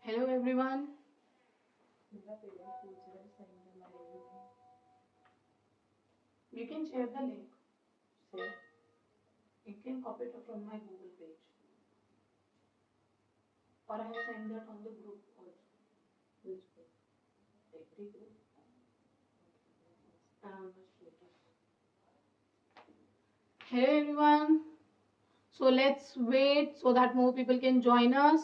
Hello everyone. You can share the link. Share. You can copy it from my Google page. Or I have sent that on the group also. Which group? Every group. And on the status. Hello everyone. So let's wait so that more people can join us.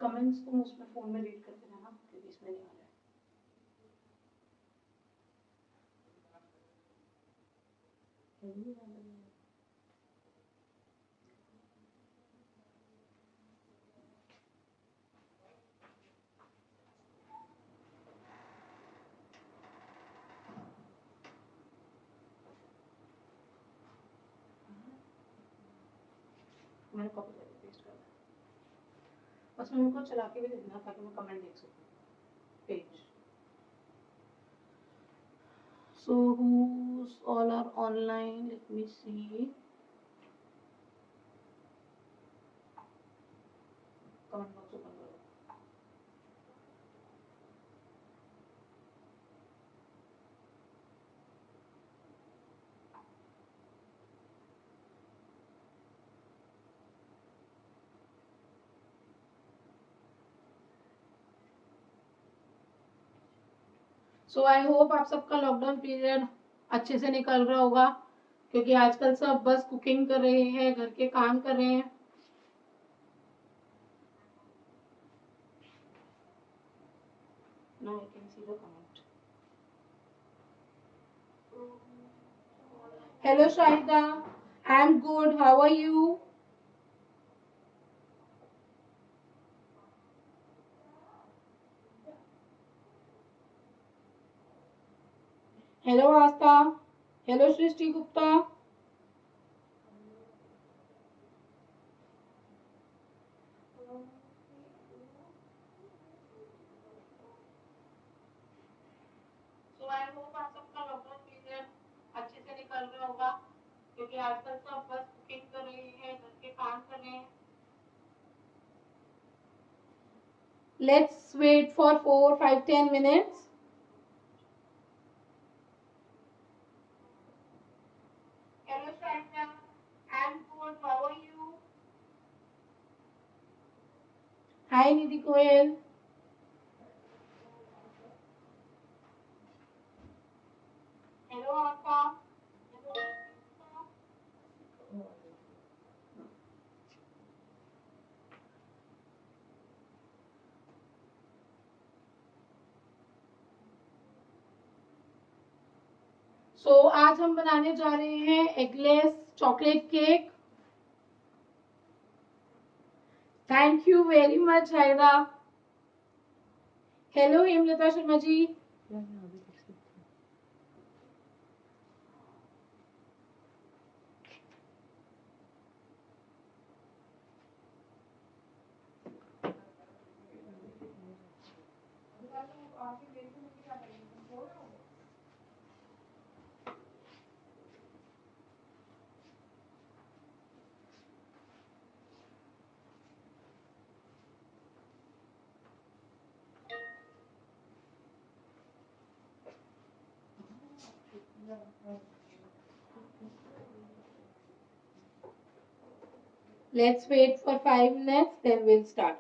Comments तुम उसमें phone में read करते रहना क्योंकि इसमें नहीं आ रहा है. मैंने कॉपी करके पेस्ट कर दिया. बस मैं उनको चला के भी देखना ताकि मैं कमेंट देख सकूं page. So who's all are online? Let me see. Comment box open करो. सो आई होप आप सबका लॉकडाउन पीरियड अच्छे से निकल रहा होगा क्योंकि आजकल सब बस कुकिंग कर रहे हैं, घर के काम कर रहे हैं. Now I can see the comment. Hello Shahida, I am good. How are you? Hello Asta. Hello Srishti Gupta. So I hope आप सबका लॉकडाउन पीरियड अच्छे से निकल रहा होगा क्योंकि आजकल सब बस कुकिंग कर रहे हैं, घर के काम कर रहे हैं. Let's wait for 4, 5, 10 minutes. Hello Shahida, I am good. How are you? Hi Nidhi Koel. Hello Akka. Hello. सो आज हम बनाने जा रहे हैं eggless chocolate cake. Thank you very much Hayra. Hello Hemlata Sharma ji. Let's wait for 5 minutes, then we'll start.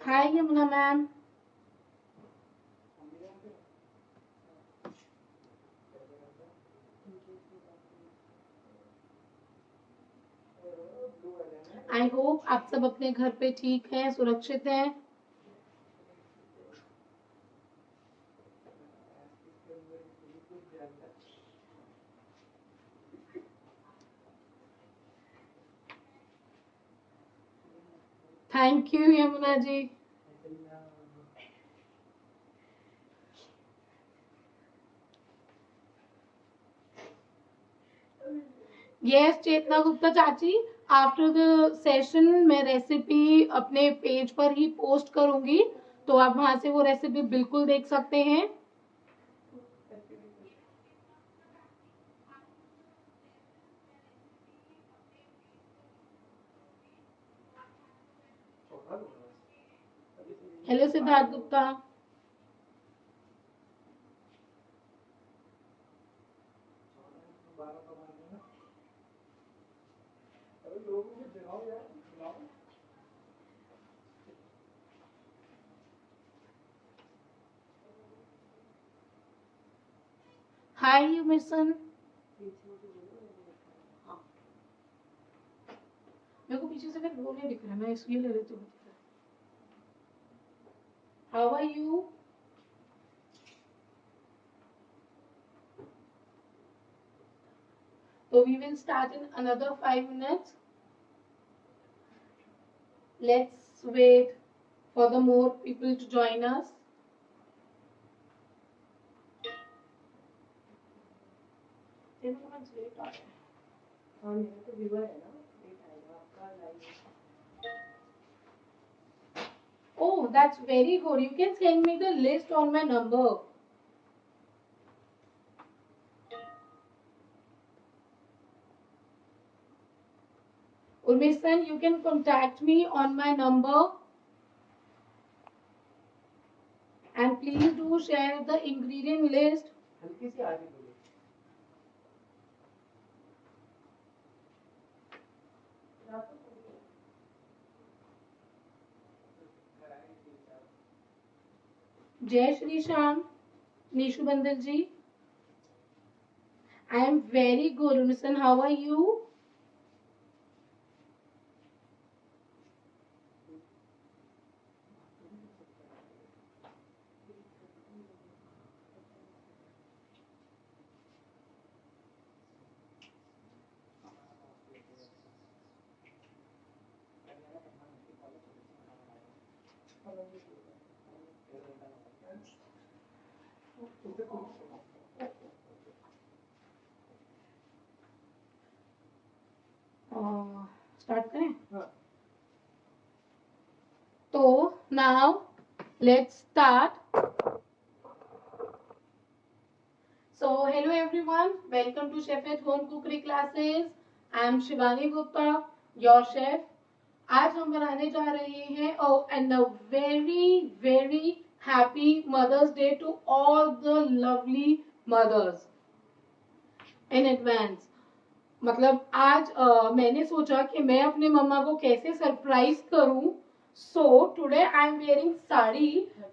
Hi, Yamuna ma'am. I hope आप सब अपने घर पे ठीक हैं, सुरक्षित हैं. Thank you Yamuna ji. Yes Chetna Gupta चाची, आफ्टर द सेशन मैं रेसिपी अपने पेज पर ही पोस्ट करूंगी, तो आप वहां से वो रेसिपी बिल्कुल देख सकते हैं. Hello Siddharth Gupta. Hi you mission. मेरे को पीछे से फिर वो नहीं दिख रहा, मैं इसलिए ले लेती हूँ. How are you? So we will start in another 5 minutes. Let's wait for the more people to join us. Oh, that's very good. You can send me the list on my number. Urmesan, you can contact me on my number. And please do share the ingredient list. Jai Shri Shyam, Nishu Bandal ji. I am very good. Urmesan, how are you? Start करें. तो now let's start. So hello everyone, welcome to Chef at Home Cookery Classes. I am Shivani Gupta, your chef. आज हम बनाने जा रहे हैं and a very very happy Mother's Day to all the lovely mothers in advance. मतलब आज मैंने सोचा कि मैं अपने मम्मा को कैसे सरप्राइज करूं. So today I am wearing sari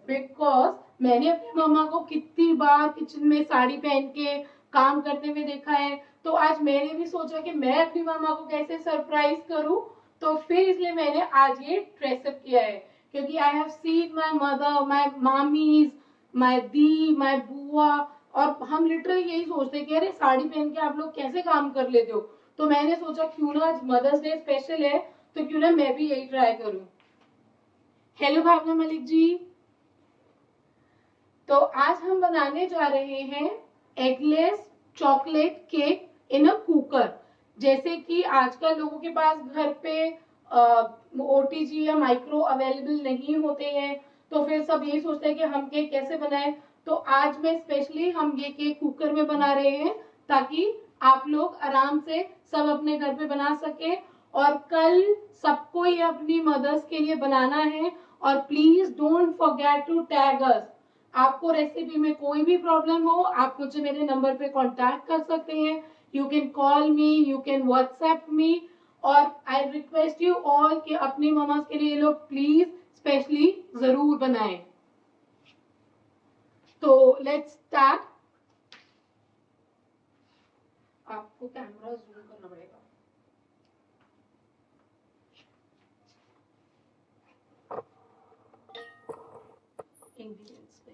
because मैंने अपनी मम्मा को कितनी बार किचन में साड़ी पहन के काम करते हुए देखा है. तो आज मैंने भी सोचा कि मैं अपनी मम्मा को कैसे सरप्राइज करूं, तो फिर इसलिए मैंने आज ये ड्रेसअप किया है. क्योंकि I have seen my mother, my mommy's, my the, my बुआ, और हम लिटरली यही सोचते हैं कि अरे साड़ी पहन के आप लोग कैसे काम कर लेते हो. तो मैंने सोचा क्यों ना आज मदर्स डे स्पेशल है, तो क्यों ना मैं भी यही ट्राई करूं. हेलो भावना मलिक जी. तो आज हम बनाने जा रहे हैं एगलेस चॉकलेट केक इन अ कुकर. जैसे कि आजकल लोगों के पास घर पे ओटीजी या माइक्रो अवेलेबल नहीं होते हैं, तो फिर सब यही सोचते हैं कि हम केक कैसे बनाएं. तो आज में स्पेशली हम ये केक कुकर में बना रहे हैं ताकि आप लोग आराम से सब अपने घर पे बना सके। और कल सबको ये अपनी मदर्स के लिए बनाना है। और please don't forget to tag us. आपको रेसिपी में कोई भी प्रॉब्लम हो आप मुझे मेरे नंबर पे कांटेक्ट कर सकते हैं। You can call me, you can WhatsApp मी। और आई रिक्वेस्ट यू ऑल कि अपनी ममास के लिए लोग प्लीज स्पेशली जरूर बनाएं। तो लेट्स स्टार्ट। आपको कैमरा जूम करना पड़ेगा। इंग्रेडिएंट्स पे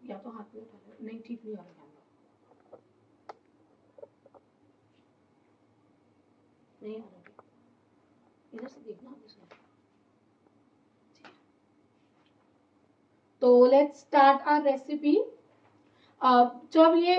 या तो हाथ में उठा ले, नहीं ठीक नहीं आ रहा कैमरा, नहीं आ रहा, इधर से देखना इसमें। तो लेट्स स्टार्ट आवर रेसिपी। जब ये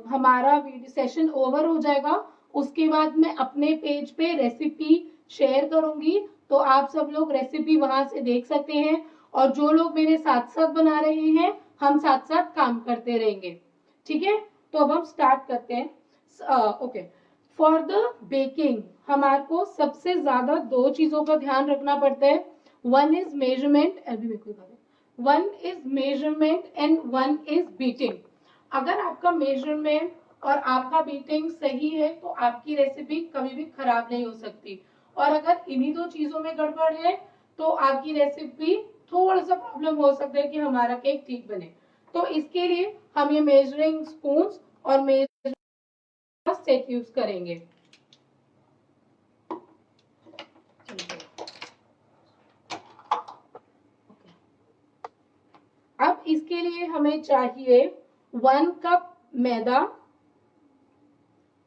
हमारा वीडियो सेशन ओवर हो जाएगा उसके बाद मैं अपने पेज पे रेसिपी शेयर करूंगी, तो आप सब लोग रेसिपी वहां से देख सकते हैं। और जो लोग मेरे साथ साथ बना रहे हैं हम साथ साथ काम करते रहेंगे। ठीक है, तो अब हम स्टार्ट करते हैं। ओके, फॉर द बेकिंग हमारे को सबसे ज्यादा दो चीजों का ध्यान रखना पड़ता है। वन इज मेजरमेंट, अभी मेरे को one is measurement and one is beating. अगर आपका मेजरमेंट और आपका बीटिंग सही है तो आपकी रेसिपी कभी भी खराब नहीं हो सकती। और अगर इन्हीं दो चीजों में गड़बड़ है तो आपकी रेसिपी थोड़ा सा प्रॉब्लम हो सकता है कि हमारा केक ठीक बने। तो इसके लिए हम ये मेजरिंग स्पून और मेजरिंग सेट यूज करेंगे। अब इसके लिए हमें चाहिए 1 कप मैदा,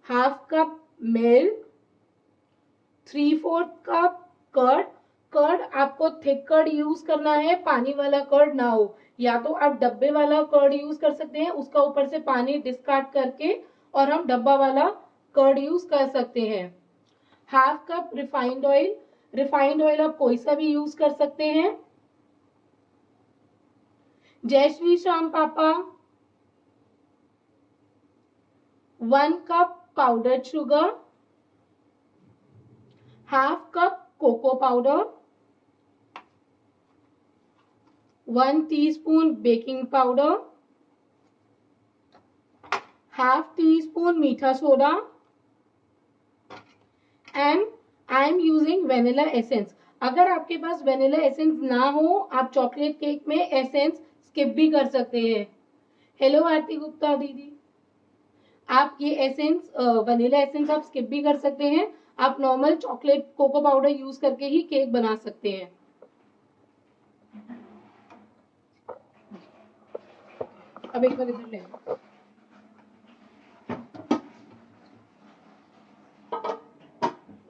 half cup milk, 3/4 cup curd. Curd आपको थिक कर्ड यूज करना है, पानी वाला कर्ड ना हो। या तो आप डब्बे वाला कर्ड यूज कर सकते हैं, उसका ऊपर से पानी डिस्कार्ड करके, और हम डब्बा वाला कर्ड यूज कर सकते हैं। Half cup refined oil, refined oil आप कोई सा भी यूज कर सकते हैं। जय श्री श्याम पापा। 1 cup powdered sugar, half cup cocoa powder, 1 teaspoon baking powder, half teaspoon मीठा soda, and I am using vanilla essence. अगर आपके पास वेनिला एसेंस ना हो आप चॉकलेट केक में एसेंस स्किप भी कर सकते हैं। हेलो आरती गुप्ता दीदी, आप ये एसेंस वनीला एसेंस आप स्किप भी कर सकते हैं। आप normal chocolate cocoa powder use करके ही केक बना सकते हैं। अब एक बार इधर ले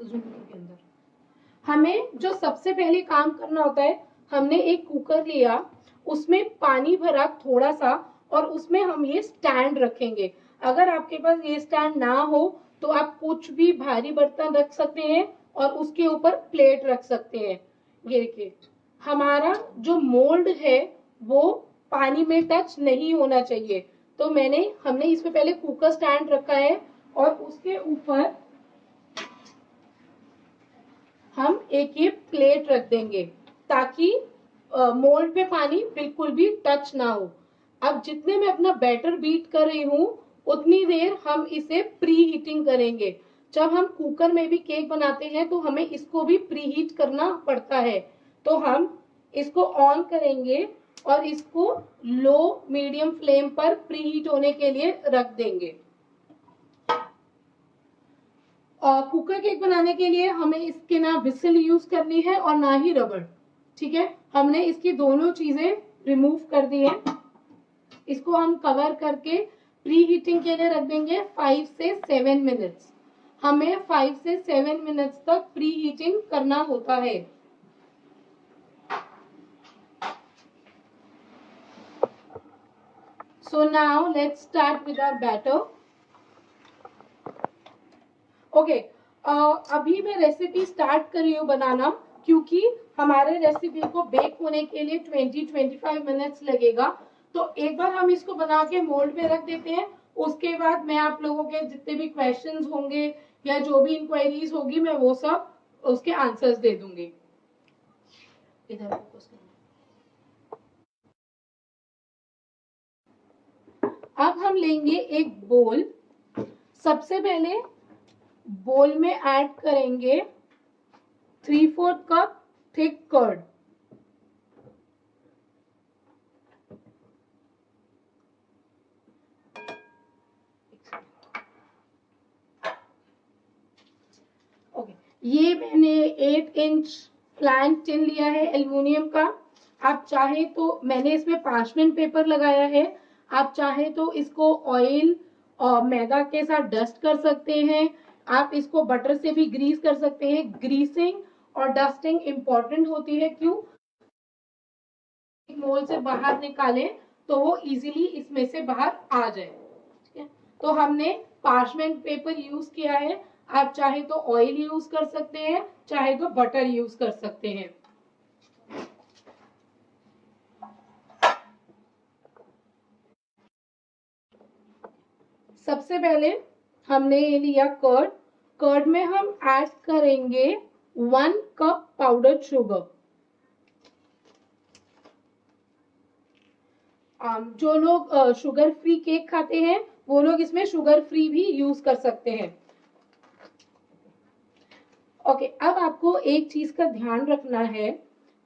के अंदर हमें जो सबसे पहले काम करना होता है, हमने एक कुकर लिया, उसमें पानी भरा थोड़ा सा, और उसमें हम ये स्टैंड रखेंगे। अगर आपके पास ये स्टैंड ना हो तो आप कुछ भी भारी बर्तन रख सकते हैं और उसके ऊपर प्लेट रख सकते हैं। ये देखिए हमारा जो मोल्ड है वो पानी में टच नहीं होना चाहिए। तो हमने इसमें पहले कुकर स्टैंड रखा है और उसके ऊपर हम एक ये प्लेट रख देंगे ताकि मोल्ड पे पानी बिल्कुल भी टच ना हो। अब जितने मैं अपना बैटर बीट कर रही हूँ उतनी देर हम इसे प्री हीटिंग करेंगे। जब हम कुकर में भी केक बनाते हैं तो हमें इसको भी प्री हीट करना पड़ता है। तो हम इसको ऑन करेंगे और इसको लो मीडियम फ्लेम पर प्री हीट होने के लिए रख देंगे। कुकर केक बनाने के लिए हमें इसके ना विसल यूज करनी है और ना ही रबड़। ठीक है, हमने इसकी दोनों चीजें रिमूव कर दी है। इसको हम कवर करके प्री हीटिंग के लिए रख देंगे 5 से 7 मिनट्स। हमें 5 से 7 मिनट्स तक प्री हीटिंग करना होता है। So now let's start with our batter. Okay अभी मैं रेसिपी स्टार्ट कर रही हूँ बनाना, क्योंकि हमारे रेसिपी को बेक होने के लिए 20-25 मिनट्स लगेगा। तो एक बार हम इसको बना के मोल्ड में रख देते हैं, उसके बाद मैं आप लोगों के जितने भी क्वेश्चंस होंगे या जो भी इंक्वायरीज होगी मैं वो सब उसके आंसर्स दे दूंगी। इधर अब हम लेंगे एक बोल। सबसे पहले बोल में ऐड करेंगे 3/4 कप थिक कर्ड। ओके, ये मैंने 8 इंच फ्लैंक टिन लिया है एल्युमिनियम का। आप चाहे तो मैंने इसमें पार्चमेंट पेपर लगाया है, आप चाहे तो इसको ऑयल और मैदा के साथ डस्ट कर सकते हैं, आप इसको बटर से भी ग्रीस कर सकते हैं। ग्रीसिंग और डस्टिंग इंपॉर्टेंट होती है, क्यों? मोल से बाहर निकालें तो वो इजीली इसमें से बाहर आ जाए। ठीक है, तो हमने पार्चमेंट पेपर यूज किया है, आप चाहे तो ऑयल यूज कर सकते हैं, चाहे तो बटर यूज कर सकते हैं। सबसे पहले हमने ये लिया कर्ड। कर्ड में हम ऐड करेंगे 1 कप पाउडर शुगर। जो लोग शुगर फ्री केक खाते हैं वो लोग इसमें शुगर फ्री भी यूज कर सकते हैं। ओके, अब आपको एक चीज का ध्यान रखना है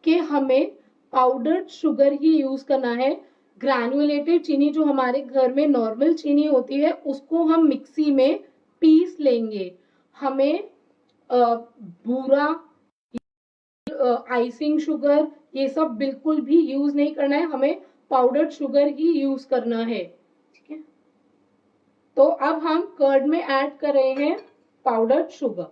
कि हमें पाउडर्ड शुगर ही यूज करना है। ग्रैन्युलेटेड चीनी जो हमारे घर में नॉर्मल चीनी होती है उसको हम मिक्सी में पीस लेंगे। हमें भूरा आइसिंग शुगर ये सब बिल्कुल भी यूज नहीं करना है, हमें पाउडर्ड शुगर ही यूज करना है। ठीक है, तो अब हम कर्ड में ऐड कर रहे हैं powdered sugar.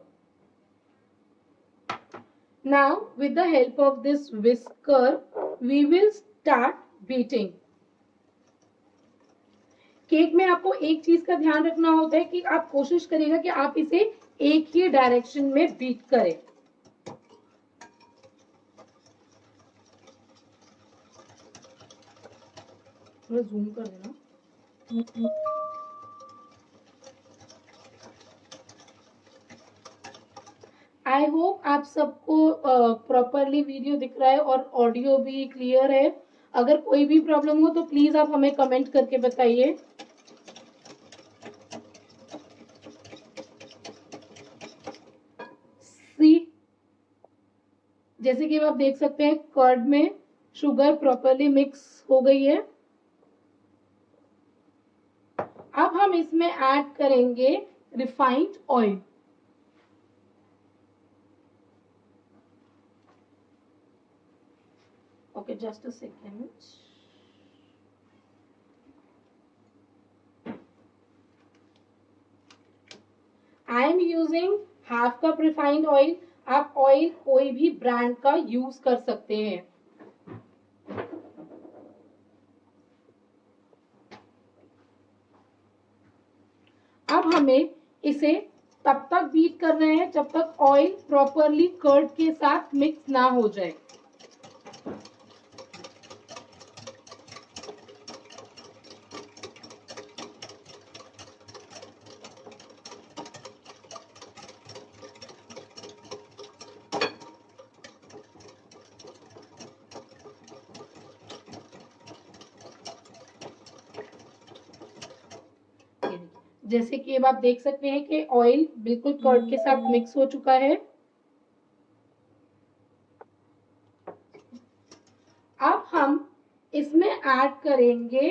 Now with the help of this whisker we will start beating. Cake में आपको एक चीज का ध्यान रखना होता है कि आप कोशिश करिएगा कि आप इसे एक ही डायरेक्शन में बीट करें। थोड़ा जूम कर देना। आई होप आप सबको प्रॉपरली वीडियो दिख रहा है और ऑडियो भी क्लियर है। अगर कोई भी प्रॉब्लम हो तो प्लीज आप हमें कमेंट करके बताइए। जैसे कि आप देख सकते हैं कर्ड में शुगर प्रॉपरली मिक्स हो गई है। अब हम इसमें ऐड करेंगे refined oil. Okay, just a second. I am using half cup refined oil. आप ऑयल कोई भी ब्रांड का यूज कर सकते हैं। अब हमें इसे तब तक बीट कर रहे हैं जब तक ऑयल प्रॉपरली कर्ड के साथ मिक्स ना हो जाए। जैसे कि अब आप देख सकते हैं कि ऑयल बिल्कुल कर्ड के साथ मिक्स हो चुका है। अब हम इसमें ऐड करेंगे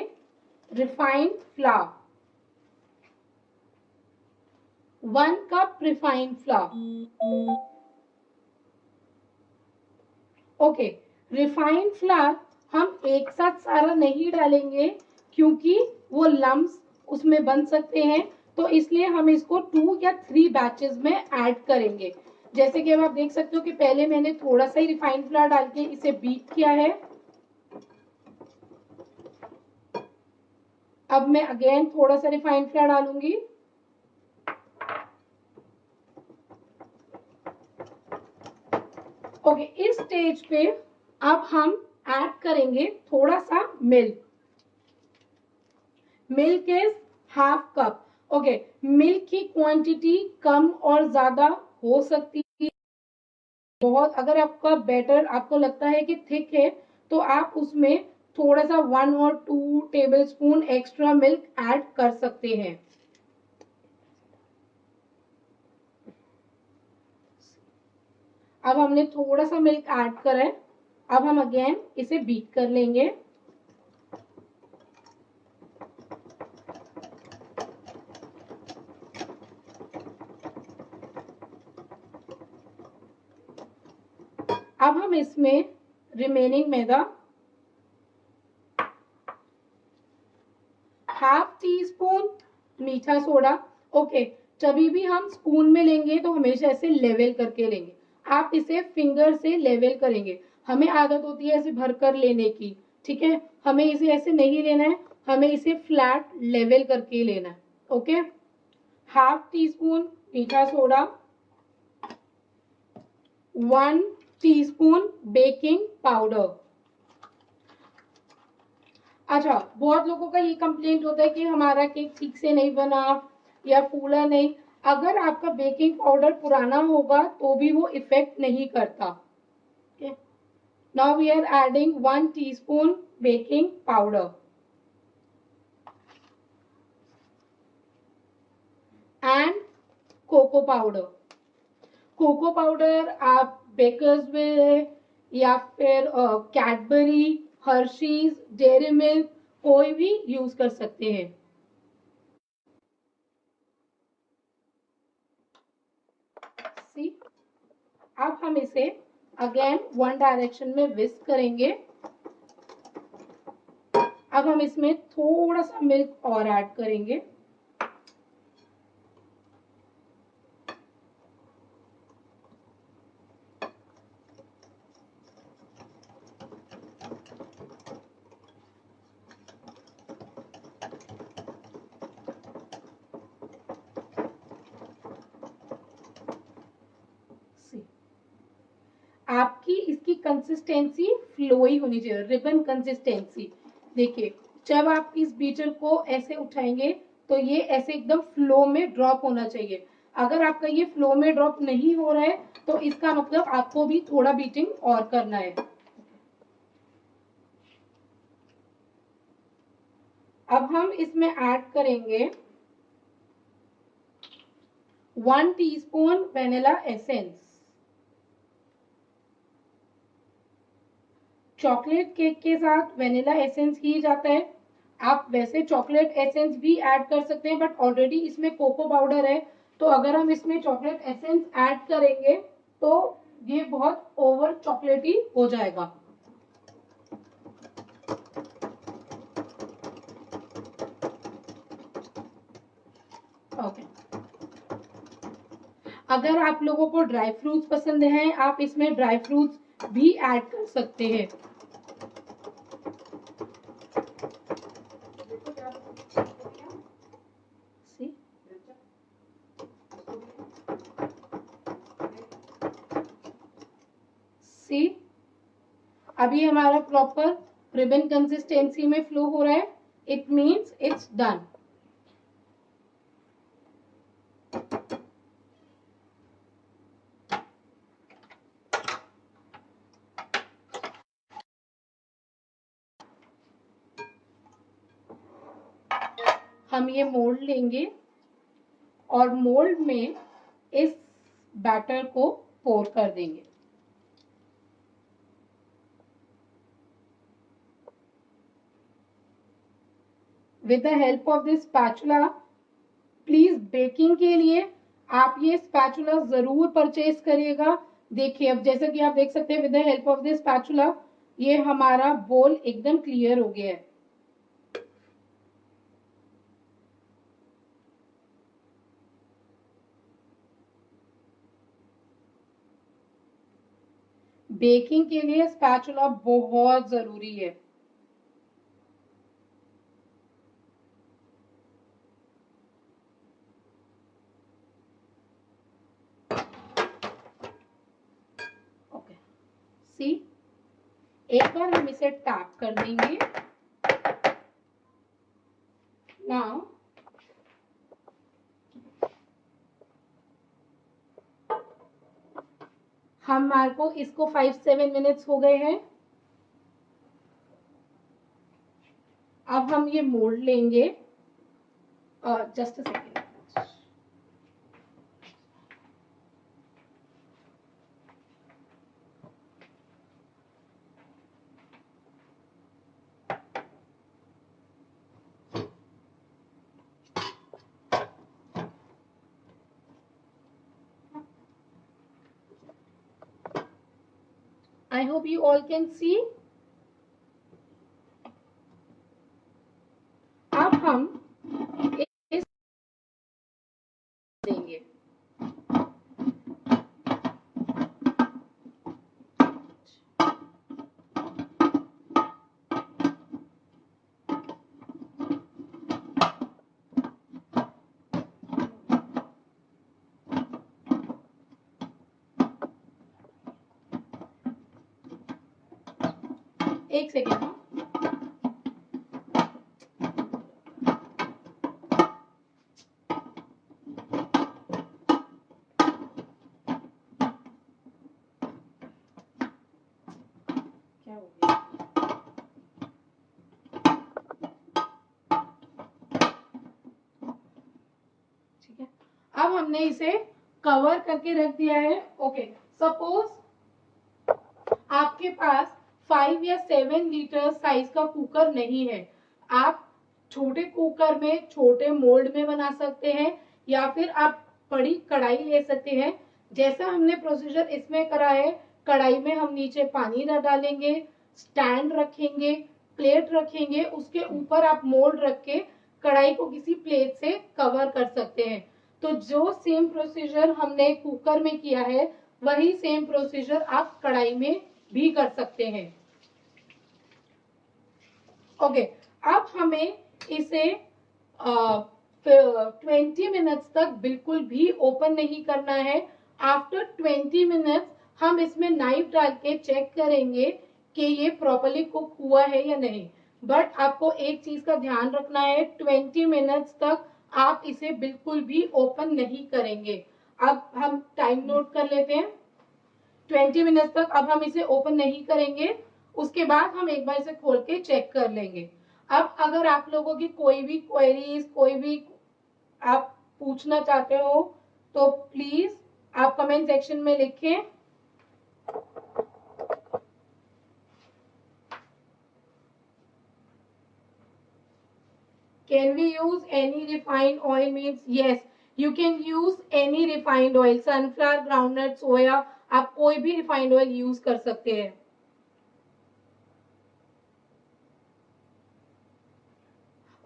refined flour. 1 cup refined flower. Okay, refined flour हम एक साथ सारा नहीं डालेंगे क्योंकि वो लम्स उसमें बन सकते हैं, तो इसलिए हम इसको 2 या 3 बैचेस में ऐड करेंगे। जैसे कि अब आप देख सकते हो कि पहले मैंने थोड़ा सा ही रिफाइंड फ्लावर डाल के इसे बीट किया है। अब मैं अगेन थोड़ा सा रिफाइंड फ्लावर डालूंगी। ओके, इस स्टेज पे अब हम ऐड करेंगे थोड़ा सा milk. Milk is half cup. Okay, milk की क्वांटिटी कम और ज्यादा हो सकती है। बहुत अगर आपका बैटर आपको लगता है कि थिक है तो आप उसमें थोड़ा सा 1 और 2 टेबलस्पून एक्स्ट्रा मिल्क ऐड कर सकते हैं। अब हमने थोड़ा सा मिल्क ऐड करा है, अब हम अगेन इसे बीट कर लेंगे। अब हम इसमें रिमेनिंग मैदा, हाफ टी स्पून मीठा सोडा। ओके, जभी भी हम स्पून में लेंगे तो हमेशा ऐसे लेवल करके लेंगे। आप इसे फिंगर से लेवल करेंगे। हमें आदत होती है ऐसे भरकर लेने की, ठीक है, हमें इसे ऐसे नहीं लेना है, हमें इसे फ्लैट लेवल करके लेना है। ओके, हाफ टी स्पून मीठा सोडा, 1 टीस्पून बेकिंग पाउडर। अच्छा, बहुत लोगों का ये कंप्लेंट होता है कि हमारा केक ठीक से नहीं बना या फूला नहीं। अगर आपका बेकिंग पाउडर पुराना होगा तो भी वो इफेक्ट नहीं करता। Now we are adding 1 teaspoon baking powder and cocoa powder. Cocoa powder आप बेकर्स में या फिर कैडबरी, हर्शीज, डेयरी मिल्क कोई भी यूज कर सकते हैं। सी, अब हम इसे अगेन 1 डायरेक्शन में विस्क करेंगे। अब हम इसमें थोड़ा सा मिल्क और ऐड करेंगे। आपकी इसकी कंसिस्टेंसी फ्लोई होनी चाहिए, रिबन कंसिस्टेंसी। देखिए, जब आप इस बीटर को ऐसे उठाएंगे तो ये ऐसे एकदम फ्लो में ड्रॉप होना चाहिए। अगर आपका ये फ्लो में ड्रॉप नहीं हो रहा है तो इसका मतलब आपको भी थोड़ा बीटिंग और करना है। अब हम इसमें ऐड करेंगे 1 teaspoon vanilla essence. Chocolate cake के साथ वेनिला एसेंस ही जाता है। आप वैसे चॉकलेट एसेंस भी ऐड कर सकते हैं, बट ऑलरेडी इसमें कोको पाउडर है, तो अगर हम इसमें चॉकलेट एसेंस ऐड करेंगे तो ये बहुत ओवर चॉकलेटी हो जाएगा। ओके, अगर आप लोगों को ड्राई फ्रूट्स पसंद हैं, आप इसमें ड्राई फ्रूट्स भी ऐड कर सकते हैं। सी, अभी हमारा प्रॉपर रिबन कंसिस्टेंसी में फ्लो हो रहा है। It means it's done. हम ये मोल्ड लेंगे और मोल्ड में इस बैटर को पोर कर देंगे। With the help of this spatula, please baking के लिए आप ये स्पैचुला जरूर परचेज करिएगा। देखिए, अब जैसा कि आप देख सकते हैं, with the help of this spatula ये हमारा बोल एकदम क्लियर हो गया है। बेकिंग के लिए स्पैचुला बहुत जरूरी है। सी, एक बार हम इसे टैप कर देंगे। नाउ हमारे को इसको 5-7 मिनट्स हो गए हैं। अब हम ये मोड़ लेंगे। Just a second. I hope you all can see. अब हम इस देंगे। एक सेकेंड। क्या हो गया? ठीक है, अब हमने इसे कवर करके रख दिया है। ओके, सपोज आपके पास 5 या 7 लीटर साइज का कुकर नहीं है, आप छोटे कुकर में छोटे मोल्ड में बना सकते हैं, या फिर आप बड़ी कढ़ाई ले सकते हैं। जैसा हमने प्रोसीजर इसमें करा है, कढ़ाई में हम नीचे पानी डालेंगे, स्टैंड रखेंगे, प्लेट रखेंगे, उसके ऊपर आप मोल्ड रख के कढ़ाई को किसी प्लेट से कवर कर सकते हैं। तो जो सेम प्रोसीजर हमने कुकर में किया है, वही सेम प्रोसीजर आप कढ़ाई में भी कर सकते हैं। ओके, अब हमें इसे 20 मिनट्स तक बिल्कुल भी ओपन नहीं करना है। आफ्टर 20 मिनट्स हम इसमें नाइफ डाल के चेक करेंगे कि ये प्रॉपर्ली कुक हुआ है या नहीं। बट आपको एक चीज का ध्यान रखना है, 20 मिनट्स तक आप इसे बिल्कुल भी ओपन नहीं करेंगे। अब हम टाइम नोट कर लेते हैं। 20 मिनट तक अब हम इसे ओपन नहीं करेंगे, उसके बाद हम एक बार इसे खोल के चेक कर लेंगे। अब अगर आप लोगों की कोई भी क्वेरीज, कोई भी आप पूछना चाहते हो तो प्लीज आप कमेंट सेक्शन में लिखें। Can we use any refined oil? Means yes, you can use any refined oil, sunflower, groundnut, soya, आप कोई भी रिफाइंड ऑयल यूज कर सकते हैं।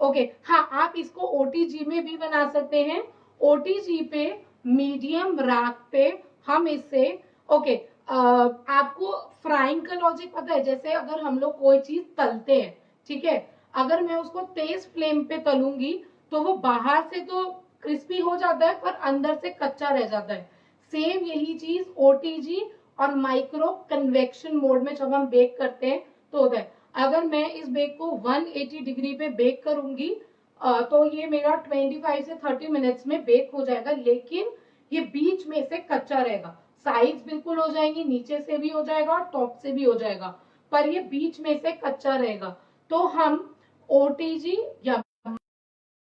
ओके, हाँ, आप इसको ओटीजी में भी बना सकते हैं। ओटीजी पे मीडियम राख पे हम इससे ओके, आपको फ्राइंग का लॉजिक पता है? जैसे अगर हम लोग कोई चीज तलते हैं, ठीक है, अगर मैं उसको तेज फ्लेम पे तलूंगी तो वो बाहर से तो क्रिस्पी हो जाता है पर अंदर से कच्चा रह जाता है। सेम यही चीज ओटीजी और माइक्रो कन्वेक्शन मोड में जब हम बेक करते हैं तो होता है। अगर मैं इस बेक को 180 डिग्री पे बेक करूंगी तो ये मेरा 25 से 30 मिनट्स में बेक हो जाएगा, लेकिन ये बीच में से कच्चा रहेगा। साइड्स बिल्कुल हो जाएंगी, नीचे से भी हो जाएगा और टॉप से भी हो जाएगा, पर ये बीच में से कच्चा रहेगा। तो हम ओटीजी या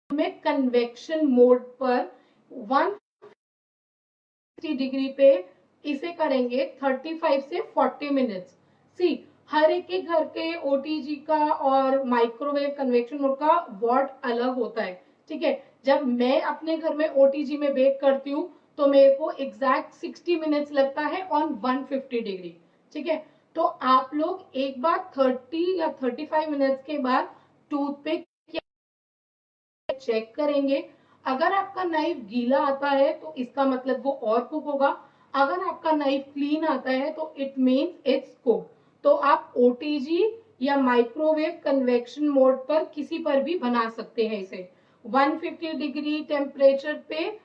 में कन्वेक्शन मोड पर 160 डिग्री पे इसे करेंगे 35 से 40 मिनट्स। सी, हर एक के घर के ओटीजी का और माइक्रोवेव कन्वेक्शन मोड का वॉट अलग होता है, ठीक है। जब मैं अपने घर में ओटीजी में बेक करती हूँ तो मेरे को एग्जैक्ट 60 मिनट्स लगता है ऑन 150 डिग्री, ठीक है। तो आप लोग एक बार 30 या 35 मिनट्स के बाद टूथपिक चेक करेंगे। अगर आपका नाइफ गीला आता है तो इसका मतलब वो और कुक होगा। अगर आपका नाइफ क्लीन आता है तो इट मीन्स इट्स कुक। तो आप ओटीजी या माइक्रोवेव कन्वेक्शन मोड पर किसी पर भी बना सकते हैं इसे। 150 डिग्री टेम्परेचर पे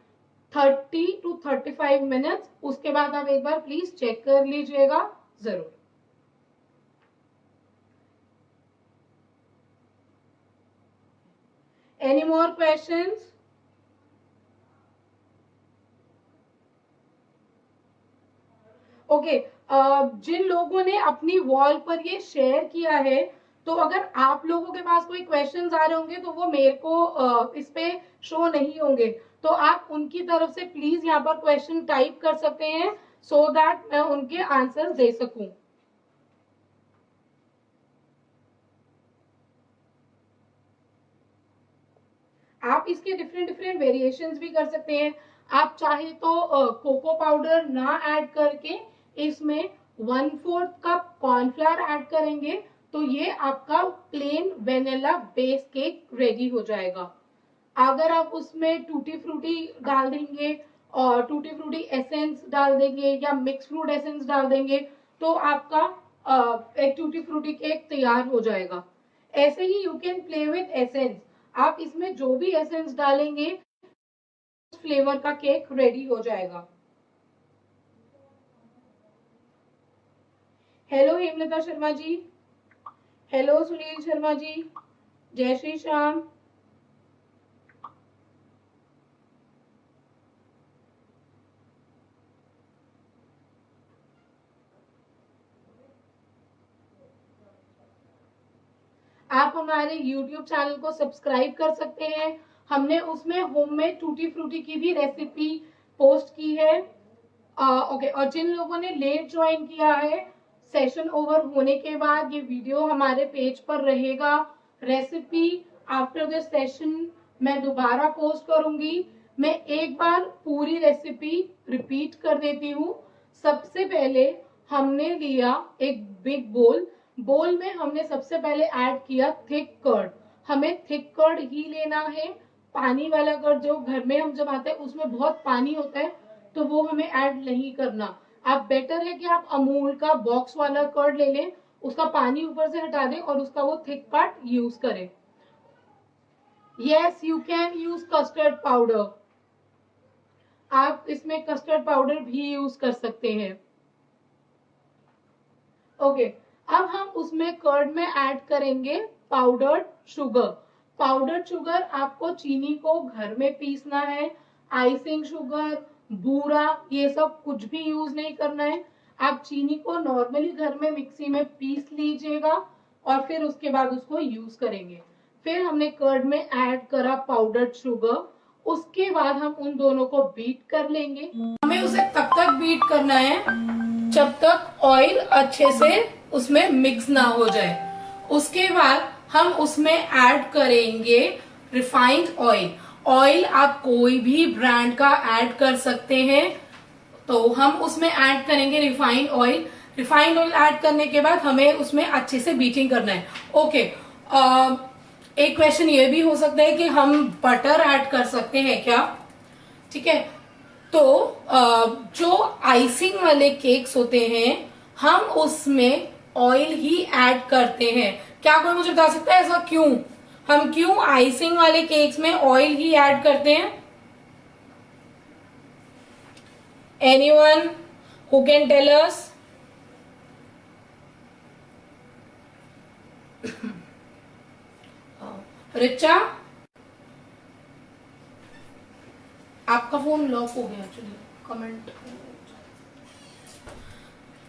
30 to 35 मिनट्स, उसके बाद आप एक बार प्लीज चेक कर लीजिएगा जरूर। Any more questions? ओके, जिन लोगों ने अपनी वॉल पर ये शेयर किया है, तो अगर आप लोगों के पास कोई क्वेश्चंस आ रहे होंगे तो वो मेरे को इस पे शो नहीं होंगे, तो आप उनकी तरफ से प्लीज यहाँ पर क्वेश्चन टाइप कर सकते हैं सो दैट मैं उनके आंसर दे सकूं। आप इसके डिफरेंट डिफरेंट वेरिएशंस भी कर सकते हैं। आप चाहे तो कोको पाउडर ना ऐड करके इसमें 1/4 कप कॉर्नफ्लावर ऐड करेंगे तो ये आपका plain vanilla base cake ready हो जाएगा। अगर आप उसमें टूटी फ्रूटी डाल देंगे और टूटी फ्रूटी एसेंस डाल देंगे या मिक्स फ्रूट एसेंस डाल देंगे तो आपका एक टूटी फ्रूटी केक तैयार हो जाएगा। ऐसे ही you can play with essence, आप इसमें जो भी एसेंस डालेंगे फ्लेवर का केक रेडी हो जाएगा। हेलो हेमलता शर्मा जी, हेलो सुनील शर्मा जी, जय श्री श्याम। आप हमारे YouTube चैनल को सब्सक्राइब कर सकते हैं। हमने उसमें होममेड टूटी फ्रूटी की भी रेसिपी पोस्ट की है। ओके, और जिन लोगों ने लेट ज्वाइन किया है, सेशन ओवर होने के बाद ये वीडियो हमारे पेज पर रहेगा। रेसिपी आफ्टर द सेशन मैं दोबारा पोस्ट करूंगी। मैं एक बार पूरी रेसिपी रिपीट कर देती हूँ। सबसे पहले हमने लिया एक बिग बोल में हमने सबसे पहले ऐड किया थिक कर्ड। हमें थिक कर्ड ही लेना है, पानी वाला कर्ड जो घर में हम जमाते हैं उसमें बहुत पानी होता है तो वो हमें ऐड नहीं करना। आप बेटर है कि आप अमूल का बॉक्स वाला कर्ड ले लें, उसका पानी ऊपर से हटा दें और उसका वो थिक पार्ट यूज करें। Yes, you can use custard powder, आप इसमें कस्टर्ड पाउडर भी यूज कर सकते हैं। ओके, अब हम उसमें कर्ड में ऐड करेंगे पाउडर्ड शुगर। पाउडर्ड शुगर आपको चीनी को घर में पीसना है, आइसिंग शुगर, बूरा ये सब कुछ भी यूज नहीं करना है। आप चीनी को नॉर्मली घर में मिक्सी में पीस लीजिएगा और फिर उसके बाद उसको यूज करेंगे। फिर हमने कर्ड में ऐड करा पाउडर्ड शुगर, उसके बाद हम उन दोनों को बीट कर लेंगे। हमें उसे तब तक बीट करना है जब तक ऑयल अच्छे से उसमें मिक्स ना हो जाए। उसके बाद हम उसमें ऐड करेंगे रिफाइंड ऑयल। ऑयल आप कोई भी ब्रांड का ऐड कर सकते हैं, तो हम उसमें ऐड करेंगे refined oil. Refined oil add करने के बाद हमें उसमें अच्छे से बीटिंग करना है। ओके, एक क्वेश्चन ये भी हो सकता है कि हम बटर ऐड कर सकते हैं क्या? ठीक है, तो जो आइसिंग वाले केक्स होते हैं हम उसमें ऑयल ही ऐड करते हैं। क्या कोई मुझे बता सकता है ऐसा क्यों? हम क्यों आइसिंग वाले केक्स में ऑयल ही ऐड करते हैं? Anyone who can tell us? Richa, आपका फोन लॉक हो गया एक्चुअली, कमेंट।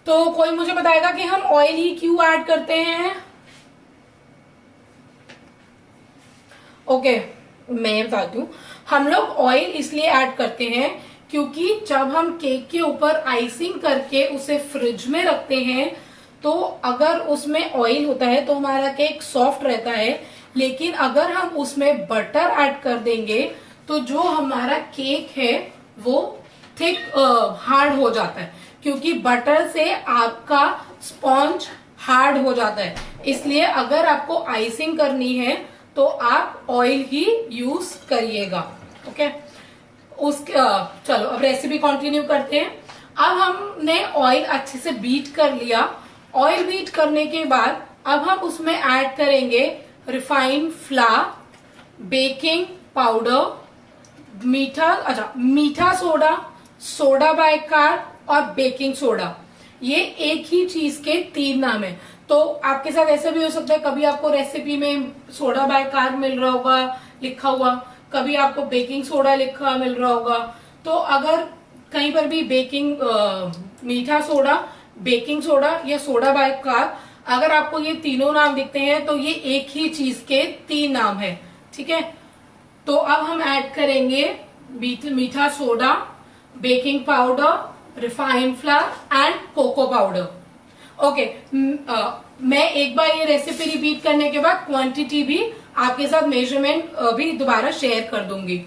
तो कोई मुझे बताएगा कि हम ऑयल ही क्यों ऐड करते हैं? ओके, मैं बताती हूँ। हम लोग ऑयल इसलिए ऐड करते हैं क्योंकि जब हम केक के ऊपर आइसिंग करके उसे फ्रिज में रखते हैं तो अगर उसमें ऑयल होता है तो हमारा केक सॉफ्ट रहता है, लेकिन अगर हम उसमें बटर ऐड कर देंगे तो जो हमारा केक है वो थिक हार्ड हो जाता है, क्योंकि बटर से आपका स्पॉन्ज हार्ड हो जाता है। इसलिए अगर आपको आइसिंग करनी है तो आप ऑयल ही यूज करिएगा। ओके, चलो अब रेसिपी कंटिन्यू करते हैं। अब हमने ऑयल अच्छे से बीट कर लिया। ऑयल बीट करने के बाद अब हम उसमें ऐड करेंगे रिफाइंड फ्लावर, बेकिंग पाउडर, मीठा सोडा, सोडा बाइकार और बेकिंग सोडा। ये एक ही चीज के 3 नाम है। तो आपके साथ ऐसा भी हो सकता है कभी आपको रेसिपी में सोडा बाइकार मिल रहा होगा लिखा हुआ, कभी आपको बेकिंग सोडा लिखा मिल रहा होगा। तो अगर कहीं पर भी मीठा सोडा, बेकिंग सोडा या सोडा बाइकार, अगर आपको ये तीनों नाम दिखते हैं तो ये एक ही चीज के 3 नाम है। ठीक है, तो अब हम ऐड करेंगे मीठा soda, baking powder, refined flour and cocoa powder. Okay, मैं एक बार ये रेसिपी रिपीट करने के बाद क्वांटिटी भी आपके साथ मेजरमेंट भी दोबारा शेयर कर दूंगी।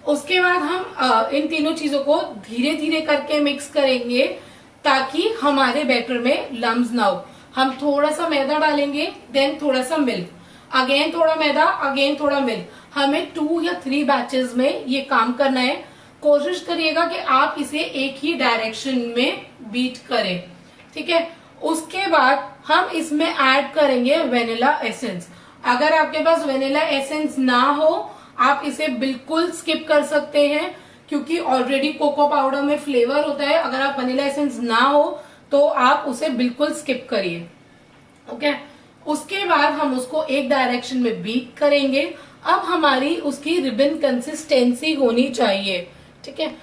उसके बाद हम इन तीनों चीजों को धीरे धीरे करके मिक्स करेंगे ताकि हमारे बैटर में लम्स ना हो। हम थोड़ा सा मैदा डालेंगे, देन थोड़ा सा मिल्क, अगेन थोड़ा मैदा, अगेन थोड़ा मिल्क। हमें 2 या 3 बैचेस में ये काम करना है। कोशिश करिएगा कि आप इसे एक ही डायरेक्शन में बीट करें। ठीक है, उसके बाद हम इसमें ऐड करेंगे वेनिला एसेंस। अगर आपके पास वेनिला एसेंस ना हो, आप इसे बिल्कुल स्किप कर सकते हैं क्योंकि ऑलरेडी कोको पाउडर में फ्लेवर होता है। अगर आप वेनिला एसेंस ना हो तो आप उसे बिल्कुल स्किप करिए। ओके, उसके बाद हम उसको एक डायरेक्शन में बीट करेंगे। अब हमारी उसकी रिबन कंसिस्टेंसी होनी चाहिए। ठीक है,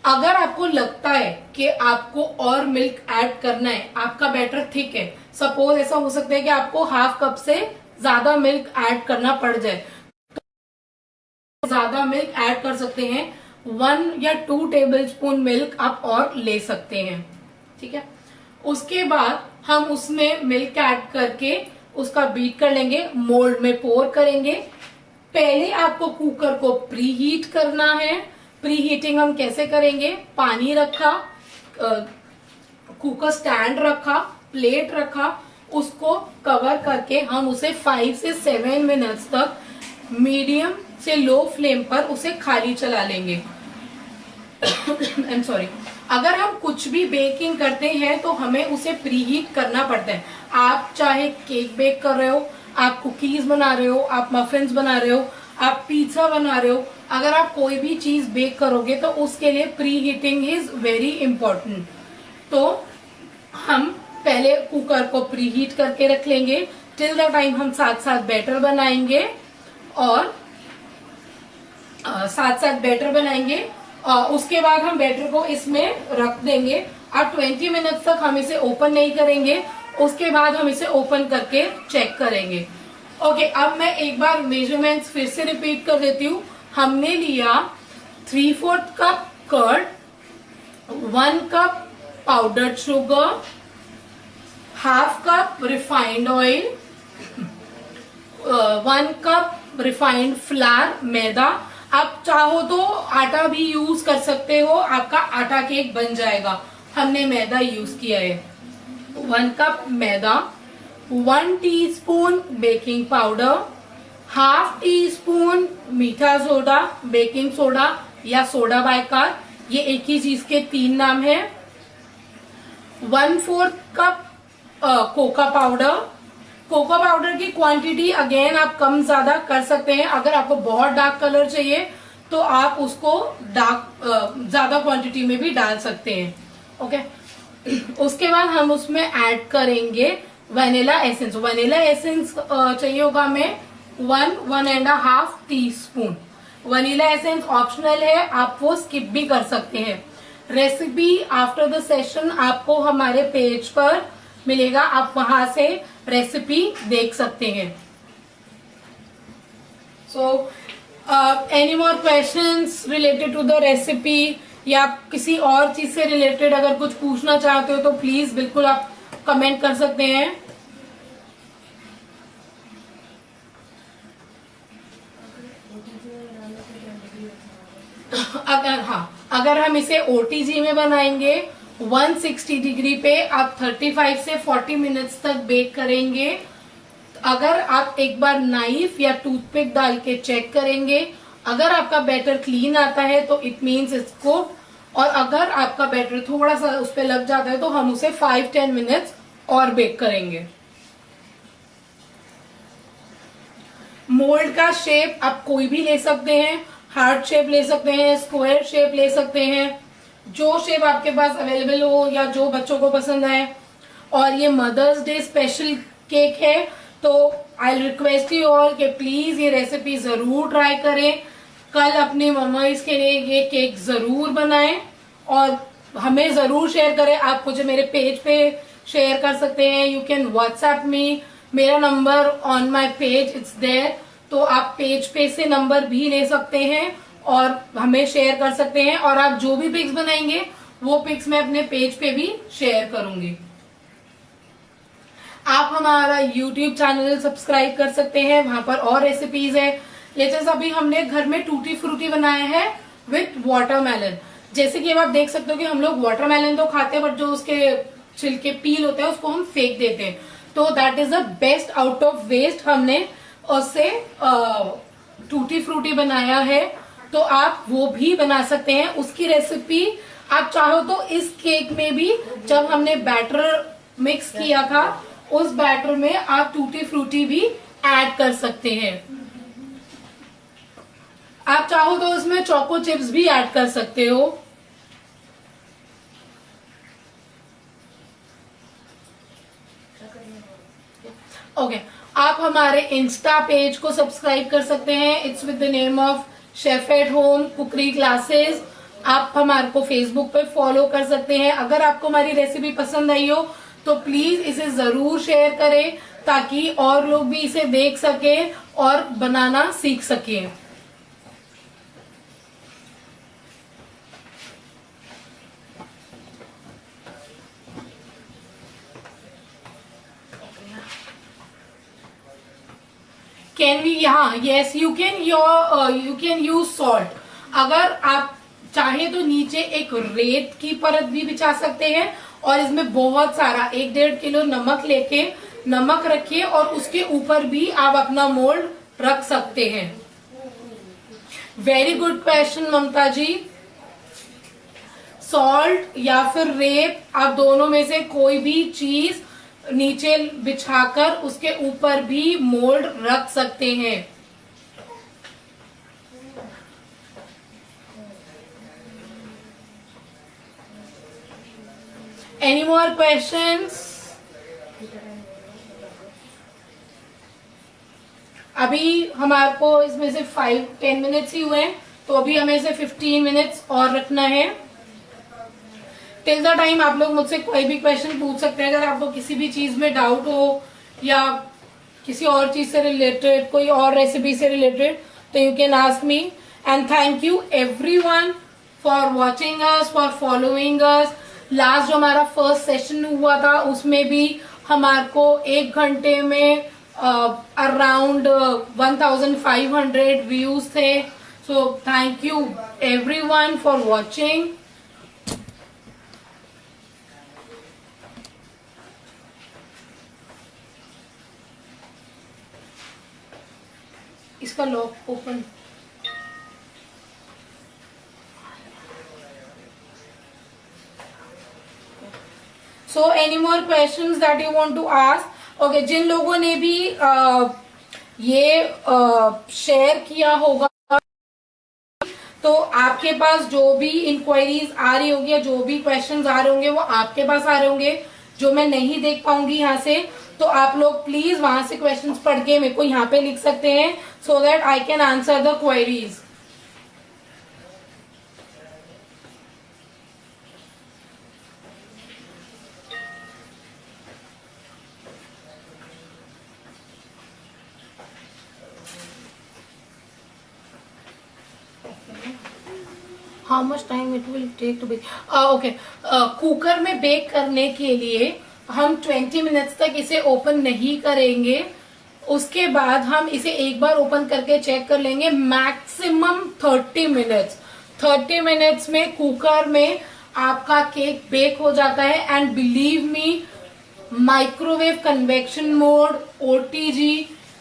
अगर आपको लगता है कि आपको और मिल्क ऐड करना है, आपका बैटर थिक है, सपोज ऐसा हो सकता है कि आपको हाफ कप से ज्यादा मिल्क ऐड करना पड़ जाए, तो ज्यादा मिल्क ऐड कर सकते हैं। 1 या 2 टेबलस्पून मिल्क आप और ले सकते हैं। ठीक है, उसके बाद हम उसमें मिल्क ऐड करके उसका बीट कर लेंगे, मोल्ड में पोर करेंगे। पहले आपको कुकर को प्री हीट करना है। प्री हीटिंग हम कैसे करेंगे? पानी रखा, कुकर स्टैंड रखा, प्लेट रखा, उसको कवर करके हम उसे 5 से 7 मिनट्स तक मीडियम से लो फ्लेम पर उसे खाली चला लेंगे। आई एम सॉरी, अगर हम कुछ भी बेकिंग करते हैं तो हमें उसे प्री हीट करना पड़ता है। आप चाहे केक बेक कर रहे हो, आप कुकीज बना रहे हो, आप मफिन्स बना रहे हो, आप पिज्जा बना रहे हो, अगर आप कोई भी चीज बेक करोगे तो उसके लिए pre heating is very important. तो हम पहले कुकर को प्री हीट करके रख लेंगे। टिल द टाइम हम साथ साथ बैटर बनाएंगे और उसके बाद हम बैटर को इसमें रख देंगे। अब 20 मिनट तक हम इसे ओपन नहीं करेंगे, उसके बाद हम इसे ओपन करके चेक करेंगे। ओके, अब मैं एक बार मेजरमेंट्स फिर से रिपीट कर देती हूँ। हमने लिया 3/4 cup curd, 1 cup powdered sugar, half cup refined oil, 1 cup refined flour, मैदा। आप चाहो तो आटा भी यूज कर सकते हो, आपका आटा केक बन जाएगा। हमने मैदा यूज किया है। 1 कप मैदा, 1 teaspoon baking powder, half teaspoon मीठा सोडा, बेकिंग सोडा या सोडा बाइकार, ये एक ही चीज के 3 नाम है। 1/4 cup cocoa powder. Cocoa powder की क्वांटिटी अगेन आप कम ज्यादा कर सकते हैं। अगर आपको बहुत डार्क कलर चाहिए तो आप उसको ज्यादा क्वांटिटी में भी डाल सकते हैं। ओके, उसके बाद हम उसमें ऐड करेंगे वनीला एसेंस। वनीला एसेंस चाहिए होगा हमें 1-1.5 टीस्पून। वनीला एसेंस ऑप्शनल है, आप वो स्किप भी कर सकते हैं। रेसिपी आफ्टर द सेशन आपको हमारे पेज पर मिलेगा, आप वहां से रेसिपी देख सकते हैं। So any more questions related to the recipe या किसी और चीज से रिलेटेड अगर कुछ पूछना चाहते हो तो प्लीज बिल्कुल आप कमेंट कर सकते हैं। अगर हम इसे ओटीजी में बनाएंगे 160 डिग्री पे आप 35 से 40 मिनट्स तक बेक करेंगे। अगर आप एक बार नाइफ या टूथपिक डाल के चेक करेंगे, अगर आपका बैटर क्लीन आता है तो इट मीन्स इसको, और अगर आपका बैटर थोड़ा सा उस पर लग जाता है तो हम उसे 5-10 मिनट्स और बेक करेंगे। मोल्ड का शेप आप कोई भी ले सकते हैं, हार्ट शेप ले सकते हैं, स्क्वायर शेप ले सकते हैं, जो शेप आपके पास अवेलेबल हो या जो बच्चों को पसंद आए। और ये मदर्स डे स्पेशल केक है तो आई रिक्वेस्ट यू ऑल कि प्लीज ये रेसिपी जरूर ट्राई करें। कल अपनी मम्मीज के लिए ये केक जरूर बनाएं और हमें जरूर शेयर करें। आप मुझे मेरे पेज पे शेयर कर सकते हैं, यू कैन व्हाट्सएप मी, मेरा number on my page it's there, तो आप पेज पे से नंबर भी ले सकते हैं और हमें शेयर कर सकते हैं। और आप जो भी पिक्स बनाएंगे वो पिक्स मैं अपने पेज पे भी शेयर करूंगी। आप हमारा YouTube चैनल सब्सक्राइब कर सकते हैं, वहां पर और रेसिपीज है। जैसे अभी हमने घर में टूटी फ्रूटी बनाया है विथ वाटरमेलन। जैसे कि अब आप देख सकते हो कि हम लोग वाटरमेलन तो खाते हैं बट जो उसके छिलके पील होते हैं उसको हम फेंक देते हैं, तो that is the best out of waste. हमने उससे टूटी फ्रूटी बनाया है, तो आप वो भी बना सकते हैं। उसकी रेसिपी आप चाहो तो इस केक में भी, जब हमने बैटर मिक्स किया था उस बैटर में आप टूटी फ्रूटी भी ऐड कर सकते हैं। आप चाहो तो उसमें चोको चिप्स भी ऐड कर सकते हो। ओके आप हमारे इंस्टा पेज को सब्सक्राइब कर सकते हैं, it's with the name of chef at home cookery classes. आप हमारे को फेसबुक पे फॉलो कर सकते हैं। अगर आपको हमारी रेसिपी पसंद आई हो तो प्लीज इसे जरूर शेयर करें ताकि और लोग भी इसे देख सके और बनाना सीख सके। कैन वी, हाँ yes you can use salt. अगर आप चाहे तो नीचे एक रेत की परत भी बिछा सकते हैं और इसमें बहुत सारा 1-1.5 किलो नमक लेके नमक रखिए और उसके ऊपर भी आप अपना मोल्ड रख सकते हैं। वेरी गुड क्वेश्चन ममता जी। सॉल्ट या फिर रेत, आप दोनों में से कोई भी चीज नीचे बिछाकर उसके ऊपर भी मोल्ड रख सकते हैं। Any more questions? अभी हमारे को इसमें से 5-10 मिनट्स ही हुए हैं, तो अभी हमें इसे 15 मिनट्स और रखना है। टिल द टाइम आप लोग मुझसे कोई भी क्वेश्चन पूछ सकते हैं। अगर आपको किसी भी चीज में डाउट हो या किसी और चीज से रिलेटेड, कोई और रेसिपी से रिलेटेड, तो you can ask me. And thank you everyone for watching us, for following us. Last जो हमारा फर्स्ट सेशन हुआ था उसमें भी हमारे को 1 घंटे में अराउंड 1500 व्यूज थे। So thank you everyone for watching. इसका lock open. So any more questions that you want to ask? Okay, जिन लोगों ने भी ये शेयर किया होगा तो आपके पास जो भी इंक्वायरीज आ रही होगी या जो भी क्वेश्चंस आ रहे होंगे वो आपके पास आ रहे होंगे, जो मैं नहीं देख पाऊंगी यहाँ से। तो आप लोग प्लीज वहां से क्वेश्चंस पढ़ के मेरे को यहाँ पे लिख सकते हैं so that I can answer the queries. How much time it will take to bake? Okay, cooker में बेक करने के लिए हम 20 मिनट्स तक इसे ओपन नहीं करेंगे। उसके बाद हम इसे एक बार ओपन करके चेक कर लेंगे। Maximum 30 minutes. 30 मिनट्स में कुकर में आपका केक बेक हो जाता है। And believe me, microwave, convection mode, OTG,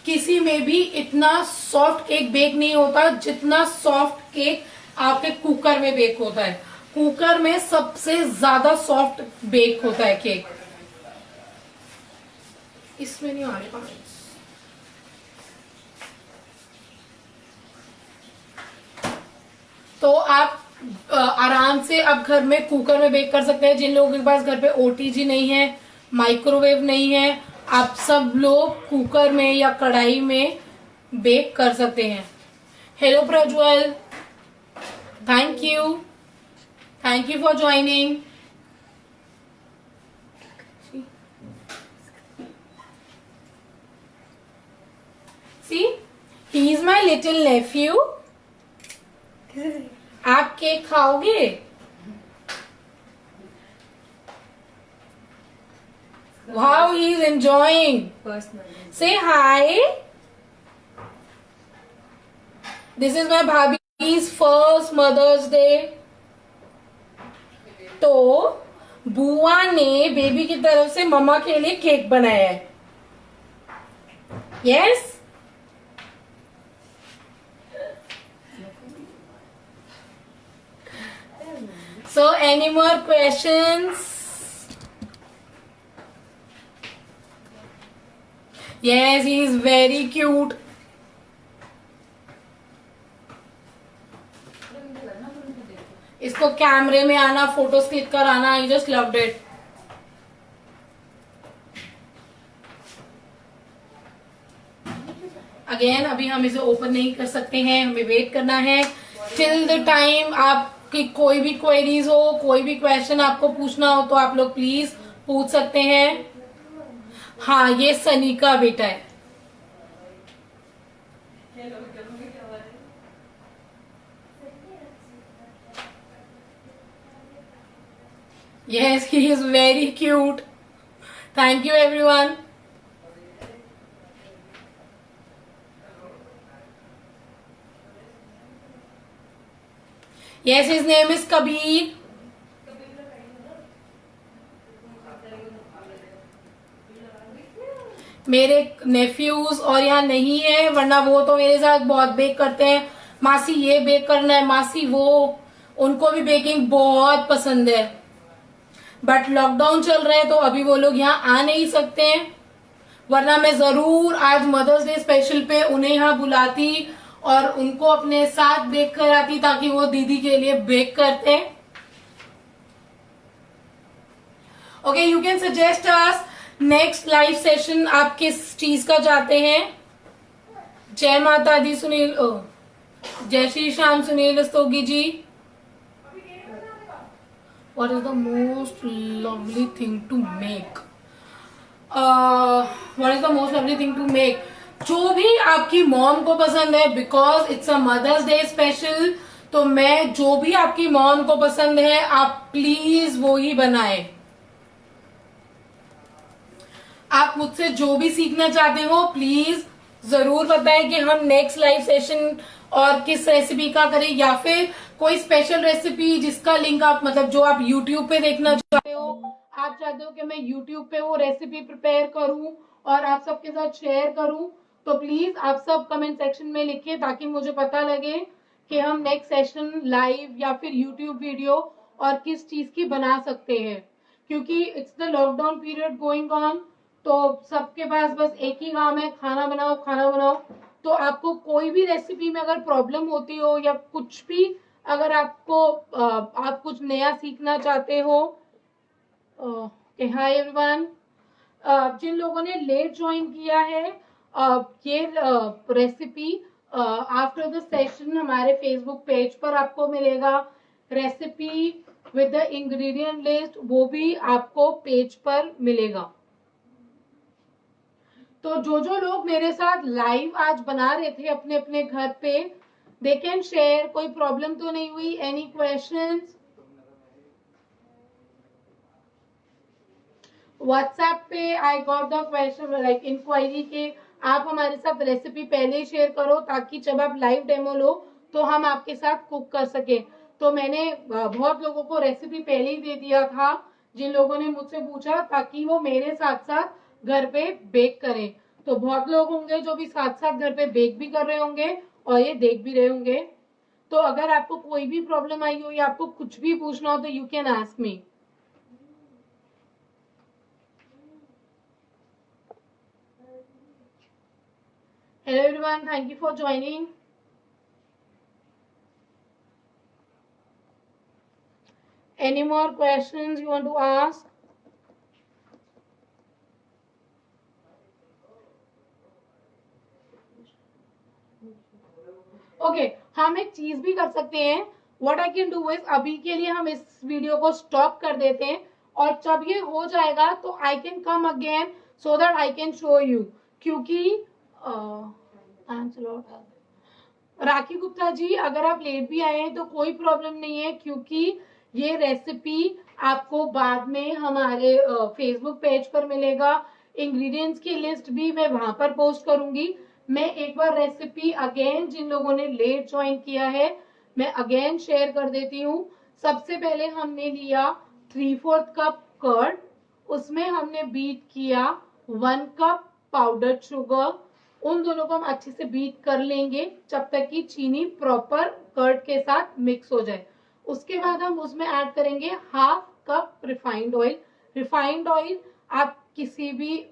किसी में भी इतना सॉफ्ट केक बेक नहीं होता जितना सॉफ्ट केक आपके कुकर में बेक होता है। कुकर में सबसे ज्यादा सॉफ्ट बेक होता है केक। इसमें नहीं आ रहे पानी। तो आप आराम से अब घर में कुकर में बेक कर सकते हैं। जिन लोगों के पास घर पे ओटीजी नहीं है, माइक्रोवेव नहीं है, आप सब लोग कुकर में या कढ़ाई में बेक कर सकते हैं। Hello Prajwal, thank you for joining. See, he is my little nephew. आप केक खाओगे? Wow, he is enjoying. Say hi. This is my bhabhi's first Mother's Day. तो बुआ ने बेबी की तरफ से मम्मा के लिए केक बनाया है। Yes? So any more questions? Yes, he is very cute. इसको कैमरे में आना, फोटोज क्लिक कराना, I just loved it. Again अभी हम इसे ओपन नहीं कर सकते हैं, हमें वेट करना है टिल द टाइम। आपकी कोई भी क्वेरीज हो, कोई भी क्वेश्चन आपको पूछना हो तो आप लोग प्लीज पूछ सकते हैं। हाँ, ये सनी का बेटा है। Yes, he is very cute. Thank you everyone. Yes, his name is Kabir. मेरे नेफ्यूज और यहाँ नहीं है, वरना वो तो मेरे साथ बहुत बेक करते हैं। मासी ये बेक करना है, मासी वो, उनको भी बेकिंग बहुत पसंद है। बट लॉकडाउन चल रहा है तो अभी वो लोग यहाँ आ नहीं सकते हैं, वरना मैं जरूर आज मदर्स डे स्पेशल पे उन्हें यहाँ बुलाती और उनको अपने साथ बेक कराती ताकि वो दीदी के लिए बेक करते। Okay, you can suggest us next live session आप किस चीज का चाहते हैं? जय माता दी सुनील, जय श्री श्याम सुनील रस्तोगी जी। What is the most lovely thing to make? What is the most lovely thing to make? जो भी आपकी मॉम को पसंद है, because it's a mother's day special, तो मैं जो भी आपकी मॉम को पसंद है आप प्लीज वो ही बनाए। आप मुझसे जो भी सीखना चाहते हो प्लीज जरूर बताएं कि हम नेक्स्ट लाइव सेशन और किस रेसिपी का करें, या फिर कोई स्पेशल रेसिपी जिसका लिंक आप मतलब जो आप यूट्यूब पे देखना चाहते हो, आप चाहते हो कि मैं यूट्यूब पे वो रेसिपी प्रिपेयर करूं और आप सबके साथ शेयर करूं, तो प्लीज आप सब कमेंट सेक्शन में लिखिए ताकि मुझे पता लगे कि हम नेक्स्ट सेशन लाइव या फिर यूट्यूब वीडियो और किस चीज की बना सकते हैं। क्योंकि it's the lockdown period going on, तो सबके पास बस एक ही काम है, खाना बनाओ खाना बनाओ। तो आपको कोई भी रेसिपी में अगर प्रॉब्लम होती हो या कुछ भी, अगर आपको आप कुछ नया सीखना चाहते हो। हाय एवरीवन, जिन लोगों ने लेट ज्वाइन किया है, ये रेसिपी आफ्टर द सेशन हमारे फेसबुक पेज पर आपको मिलेगा। Recipe with the ingredient list वो भी आपको पेज पर मिलेगा। तो जो लोग मेरे साथ लाइव आज बना रहे थे अपने अपने घर पे, दे कैन शेयर। कोई प्रॉब्लम तो नहीं हुई? Any questions? व्हाट्सएप पे I got the question like inquiry के आप हमारे साथ रेसिपी पहले ही शेयर करो ताकि जब आप लाइव डेमो लो तो हम आपके साथ कुक कर सके। तो मैंने बहुत लोगों को रेसिपी पहले ही दे दिया था जिन लोगों ने मुझसे पूछा, ताकि वो मेरे साथ साथ घर पे बेक करें। तो बहुत लोग होंगे जो भी साथ साथ घर पे बेक भी कर रहे होंगे और ये देख भी रहे होंगे। तो अगर आपको कोई भी प्रॉब्लम आई हो या आपको कुछ भी पूछना हो तो you can ask me. Hello everyone, thank you for joining. Any more questions you want to ask? Okay हम एक चीज भी कर सकते हैं, what I can do is अभी के लिए हम इस वीडियो को स्टॉप कर देते हैं और जब ये हो जाएगा तो I can come again so that I can show you, क्योंकि राखी गुप्ता जी अगर आप लेट भी आए हैं तो कोई प्रॉब्लम नहीं है, क्योंकि ये रेसिपी आपको बाद में हमारे फेसबुक पेज पर मिलेगा। इंग्रेडिएंट्स की लिस्ट भी मैं वहां पर पोस्ट करूंगी। मैं एक बार रेसिपी अगेन जिन लोगों ने लेट ज्वाइन किया है मैं अगेन शेयर कर देती हूँ। सबसे पहले हमने लिया 3/4 कप कर्ड, उसमें हमने बीट किया 1 कप पाउडर शुगर। उन दोनों को हम अच्छे से बीट कर लेंगे जब तक कि चीनी प्रॉपर कर्ड के साथ मिक्स हो जाए। उसके बाद हम उसमें ऐड करेंगे 1/2 cup refined oil. Refined oil आप किसी भी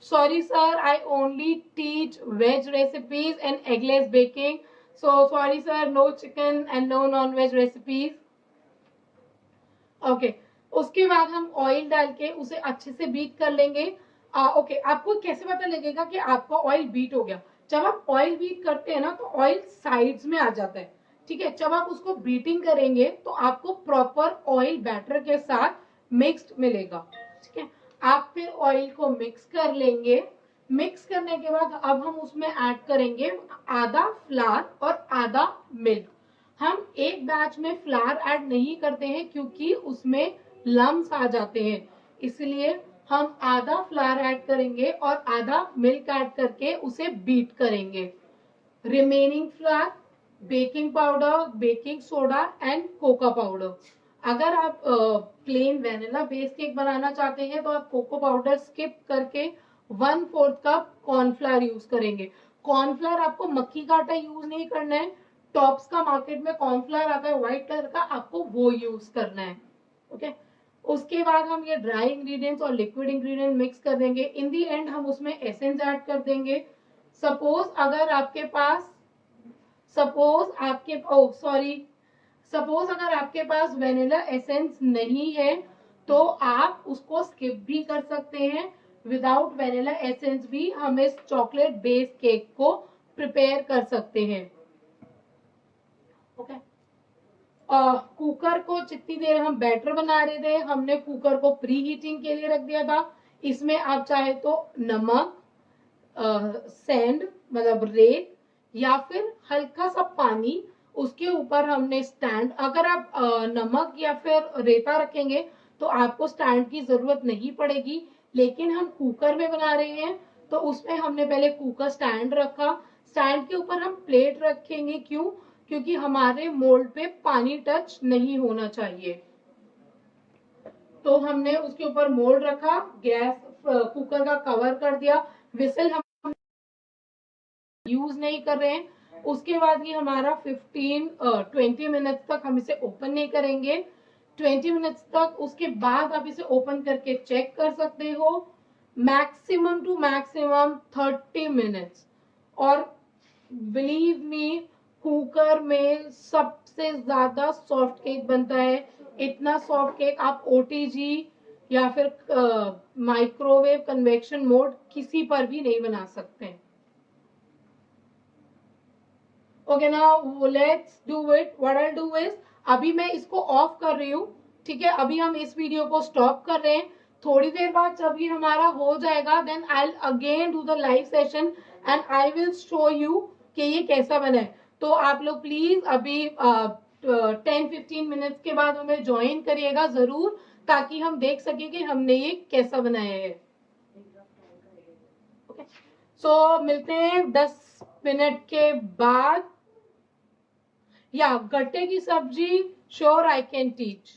sorry sir, I only teach veg recipes and eggless baking, so sorry sir, no chicken and no non-veg recipes. Okay उसके बाद हम ऑयल डाल के उसे अच्छे से बीट कर लेंगे। ओके आपको कैसे पता लगेगा कि आपका ऑयल बीट हो गया? जब आप ऑयल बीट करते हैं ना तो ऑयल साइड्स में आ जाता है, ठीक है। जब आप उसको बीटिंग करेंगे तो आपको प्रॉपर ऑयल बैटर के साथ मिक्स्ड मिलेगा, ठीक है। आप फिर ऑयल को मिक्स कर लेंगे। मिक्स करने के बाद अब हम उसमें ऐड करेंगे आधा फ्लावर और आधा मिल्क। हम एक बैच में फ्लावर ऐड नहीं करते हैं क्योंकि उसमें लम्स आ जाते हैं, इसलिए हम आधा फ्लावर ऐड करेंगे और आधा मिल्क ऐड करके उसे बीट करेंगे। Remaining flour, baking powder, baking soda and cocoa powder. अगर आप प्लेन वेनिला बेस केक बनाना चाहते हैं तो आप कोको पाउडर स्किप करके 1/4 कप कॉर्नफ्लावर यूज करेंगे। कॉर्नफ्लावर आपको मक्खी का आटा यूज नहीं करना है, टॉप्स का मार्केट में कॉर्नफ्लावर आता है व्हाइट कलर का, आपको वो यूज करना है, ओके। उसके बाद हम ये ड्राई इंग्रेडिएंट्स और लिक्विड इंग्रेडिएंट मिक्स कर देंगे। इन दी एंड हम उसमें एसेंस ऐड कर देंगे। सपोज अगर आपके पास सपोज अगर आपके पास वेनिला एसेंस नहीं है तो आप उसको स्किप भी कर सकते हैं। विदाउट वेनिला एसेंस भी हम इस चॉकलेट बेस्ड केक को प्रिपेयर कर सकते हैं, ओके। कुकर को जितनी देर हम बैटर बना रहे थे हमने कुकर को प्री हीटिंग के लिए रख दिया था। इसमें आप चाहे तो नमक, सैंड मतलब रेत या फिर हल्का सा पानी, उसके ऊपर हमने स्टैंड। अगर आप नमक या फिर रेता रखेंगे तो आपको स्टैंड की जरूरत नहीं पड़ेगी, लेकिन हम कुकर में बना रहे हैं तो उसमें हमने पहले कुकर स्टैंड रखा। स्टैंड के ऊपर हम प्लेट रखेंगे, क्यों? क्योंकि हमारे मोल्ड पे पानी टच नहीं होना चाहिए। तो हमने उसके ऊपर मोल्ड रखा, गैस कुकर का कवर कर दिया। विसल हम यूज नहीं कर रहे हैं। उसके बाद ये हमारा 20 मिनट्स तक हम इसे ओपन नहीं करेंगे, 20 मिनट्स तक। उसके बाद आप इसे ओपन करके चेक कर सकते हो। Maximum to maximum 30 minutes. और बिलीव मी कुकर में सबसे ज्यादा सॉफ्ट केक बनता है। इतना सॉफ्ट केक आप ओटीजी या फिर माइक्रोवेव कन्वेक्शन मोड किसी पर भी नहीं बना सकते। Okay now let's do it. What I do is अभी मैं इसको ऑफ कर रही हूँ, ठीक है। अभी हम इस वीडियो को स्टॉप कर रहे हैं। थोड़ी देर बाद जब ये हमारा हो जाएगा then I again do the live session and I will show you कि ये कैसा बना है। तो आप लोग प्लीज अभी 10-15 मिनट्स के बाद हमें ज्वाइन करिएगा जरूर, ताकि हम देख सके कि हमने ये कैसा बनाया है, ओके। सो मिलते हैं 10 मिनट के बाद। या गट्टे की सब्जी श्योर आई कैन टीच।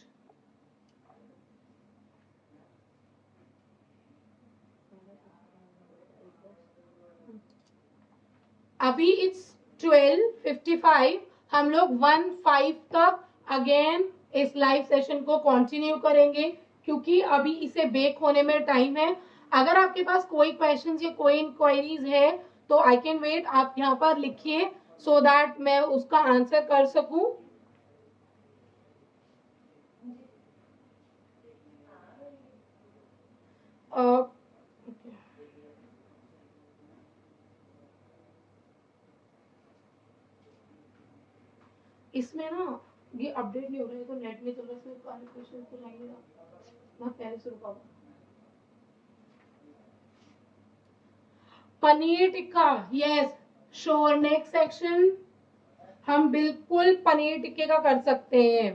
अभी इट्स 12:55। हम लोग 1:05 तक अगेन इस लाइव सेशन को कंटिन्यू करेंगे, क्योंकि अभी इसे बेक होने में टाइम है। अगर आपके पास कोई क्वेश्चंस या कोई इंक्वायरीज है तो आई कैन वेट। आप यहाँ पर लिखिए सो दैट मैं उसका आंसर कर सकूं। इसमें ना ये अपडेट नहीं हो रहा है, तो नेट में चल रहा है, क्वालिफिकेशन तो जाएगा मैं पहले से रुका हूँ। Paneer tikka, yes sure. Next section हम बिल्कुल पनीर टिक्के का कर सकते हैं।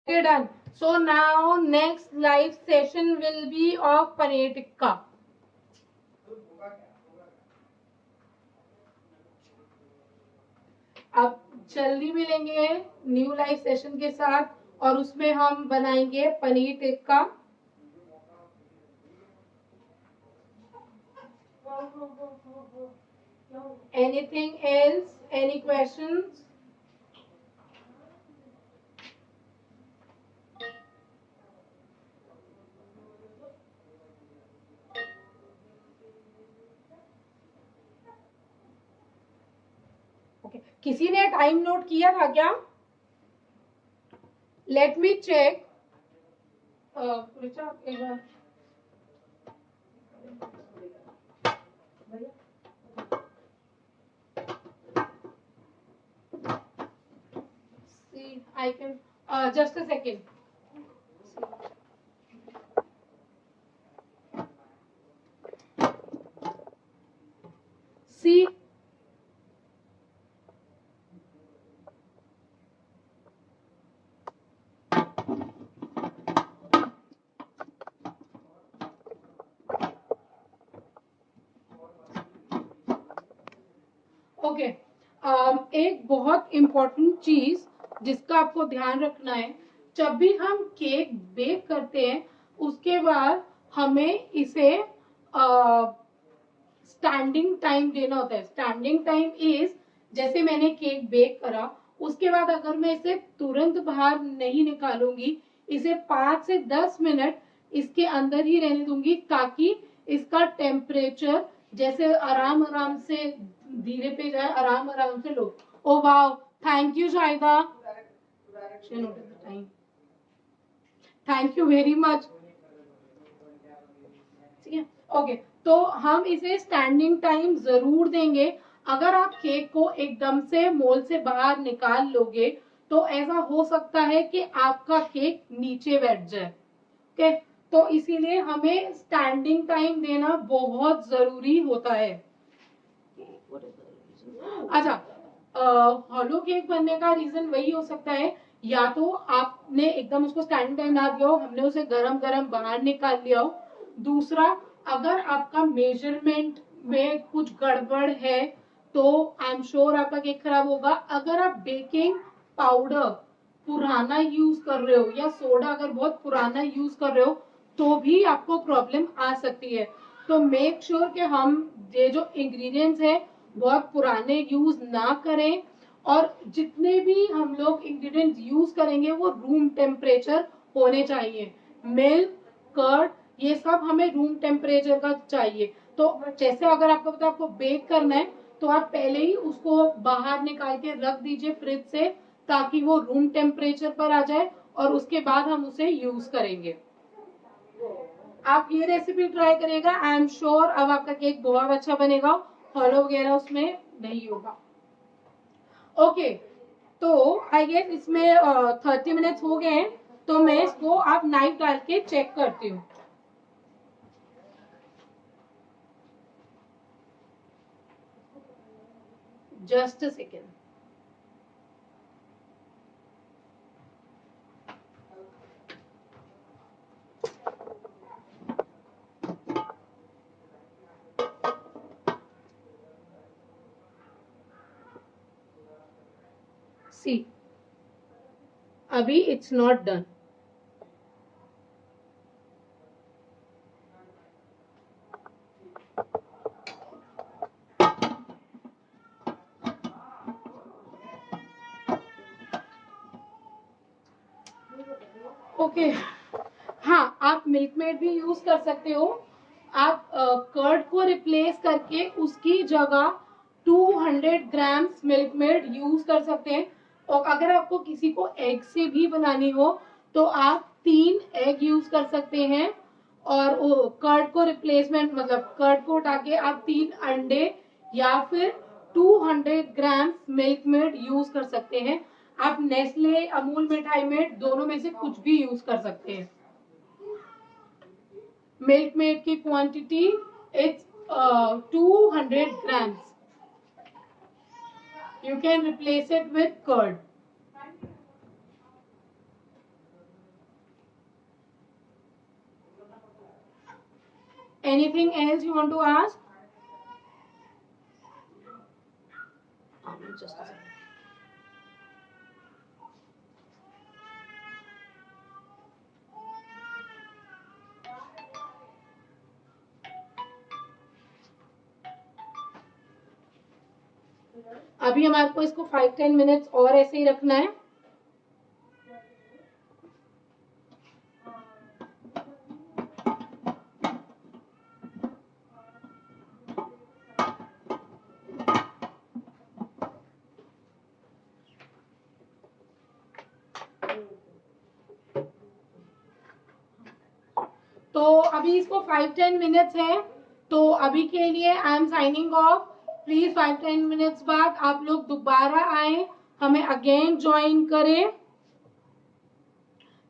Okay, done. So now next live session will be of paneer tikka. अब जल्दी मिलेंगे न्यू लाइव सेशन के साथ और उसमें हम बनाएंगे paneer tikka. Anything else? Any questions? Okay. किसी ने टाइम नोट किया था क्या? Let me check. एक बार see I can just a second. See okay एक बहुत इम्पोर्टेंट चीज जिसका आपको ध्यान रखना है, जब भी हम केक बेक करते हैं उसके बाद हमें इसे स्टैंडिंग टाइम देना होता है। स्टैंडिंग टाइम इज, जैसे मैंने केक बेक करा उसके बाद अगर मैं इसे तुरंत बाहर नहीं निकालूंगी, इसे 5 से 10 मिनट इसके अंदर ही रहने दूंगी ताकि इसका टेम्परेचर जैसे आराम आराम से धीरे पे जाए, आराम आराम से लो। Oh wow, thank you Shahida, thank you very much. ठीक है, ओके तो हम इसे स्टैंडिंग टाइम जरूर देंगे। अगर आप केक को एकदम से मोल से बाहर निकाल लोगे तो ऐसा हो सकता है कि आपका केक नीचे बैठ जाए। ओके, तो इसीलिए हमें स्टैंडिंग टाइम देना बहुत जरूरी होता है। अच्छा, हॉलो केक बनने का रीजन वही हो सकता है, या तो आपने एकदम उसको स्टैंडिंग टाइम ना दिया हो, हमने उसे गरम गरम बाहर निकाल लिया हो। दूसरा, अगर आपका मेजरमेंट में कुछ गड़बड़ है तो आई एम श्योर आपका केक खराब होगा। अगर आप बेकिंग पाउडर पुराना यूज कर रहे हो या सोडा अगर बहुत पुराना यूज कर रहे हो तो भी आपको प्रॉब्लम आ सकती है। तो मेक श्योर कि हम ये जो इंग्रेडिएंट्स है बहुत पुराने यूज ना करें, और जितने भी हम लोग इंग्रेडिएंट्स यूज करेंगे वो रूम टेम्परेचर होने चाहिए। मिल्क, कर्ड, ये सब हमें रूम टेम्परेचर का चाहिए। तो जैसे अगर आपको पता है आपको बेक करना है तो आप पहले ही उसको बाहर निकाल के रख दीजिए फ्रिज से ताकि वो रूम टेम्परेचर पर आ जाए और उसके बाद हम उसे यूज करेंगे। आप ये रेसिपी ट्राई करेगा, आई एम श्योर अब आपका केक बहुत अच्छा बनेगा, हॉलो वगैरह उसमें नहीं होगा। ओके, तो आई गेस इसमें 30 मिनट्स हो गए हैं, तो मैं इसको आप नाइफ डाल के चेक करती हूँ। Just a second. सी, अभी इट्स नॉट डन। ओके, हाँ आप मिल्क मेड भी यूज कर सकते हो। आप कर्ड को रिप्लेस करके उसकी जगह 200 ग्राम्स मिल्क मेड यूज कर सकते हैं। और अगर आपको किसी को एग से भी बनानी हो तो आप 3 एग यूज कर सकते हैं और कर्ड को रिप्लेसमेंट मतलब कर्ड को हटा के आप 3 अंडे या फिर 200 ग्राम मिल्क मेड यूज कर सकते हैं। आप नेस्ले अमूल मिठाई मेड दोनों में से कुछ भी यूज कर सकते हैं। मिल्क मेड की quantity it's 200 grams. You can replace it with curd. Anything else you want to ask? Just a second. अभी हमारे को इसको 5-10 मिनट्स और ऐसे ही रखना है। तो अभी इसको 5-10 मिनट्स है, तो अभी के लिए I am signing off. Please 5-10 minutes बाद आप लोग दोबारा आए, हमें अगेन ज्वाइन करें,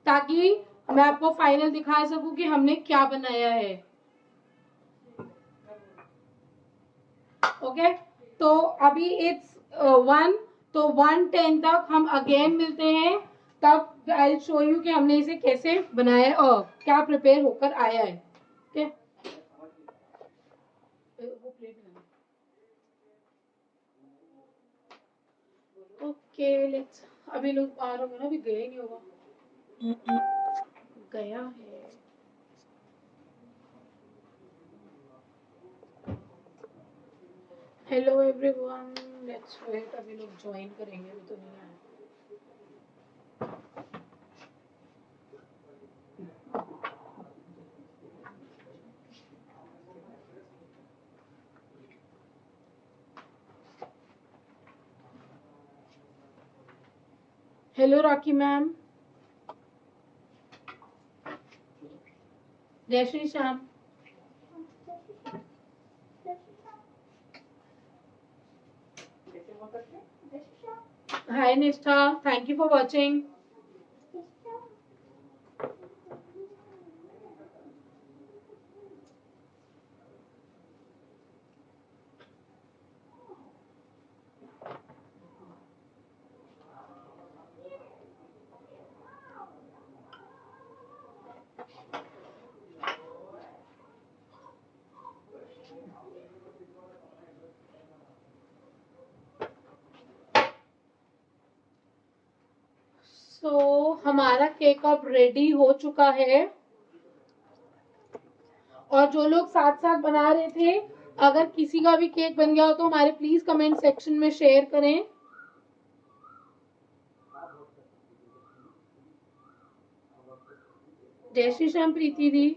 ताकि मैं आपको फाइनल दिखा सकूं कि हमने क्या बनाया है। ओके तो अभी इट्स 1, तो 1:10 तक हम अगेन मिलते हैं, तब आई शो यू कि हमने इसे कैसे बनाया और क्या प्रिपेयर होकर आया है। ओके लेट्स, अभी लोग बाहर होंगे ना, अभी गए नहीं होगा, गया है। हेलो एवरीवन, लेट्स वेट, अभी लोग ज्वाइन करेंगे, अभी तो नहीं आए। हेलो राखी मैम, जय श्री श्याम, हाय निष्ठा, थैंक यू फॉर वॉचिंग। तो हमारा केक अब रेडी हो चुका है, और जो लोग साथ साथ बना रहे थे, अगर किसी का भी केक बन गया हो तो हमारे प्लीज कमेंट सेक्शन में शेयर करें। जय श्री श्याम प्रीति दी।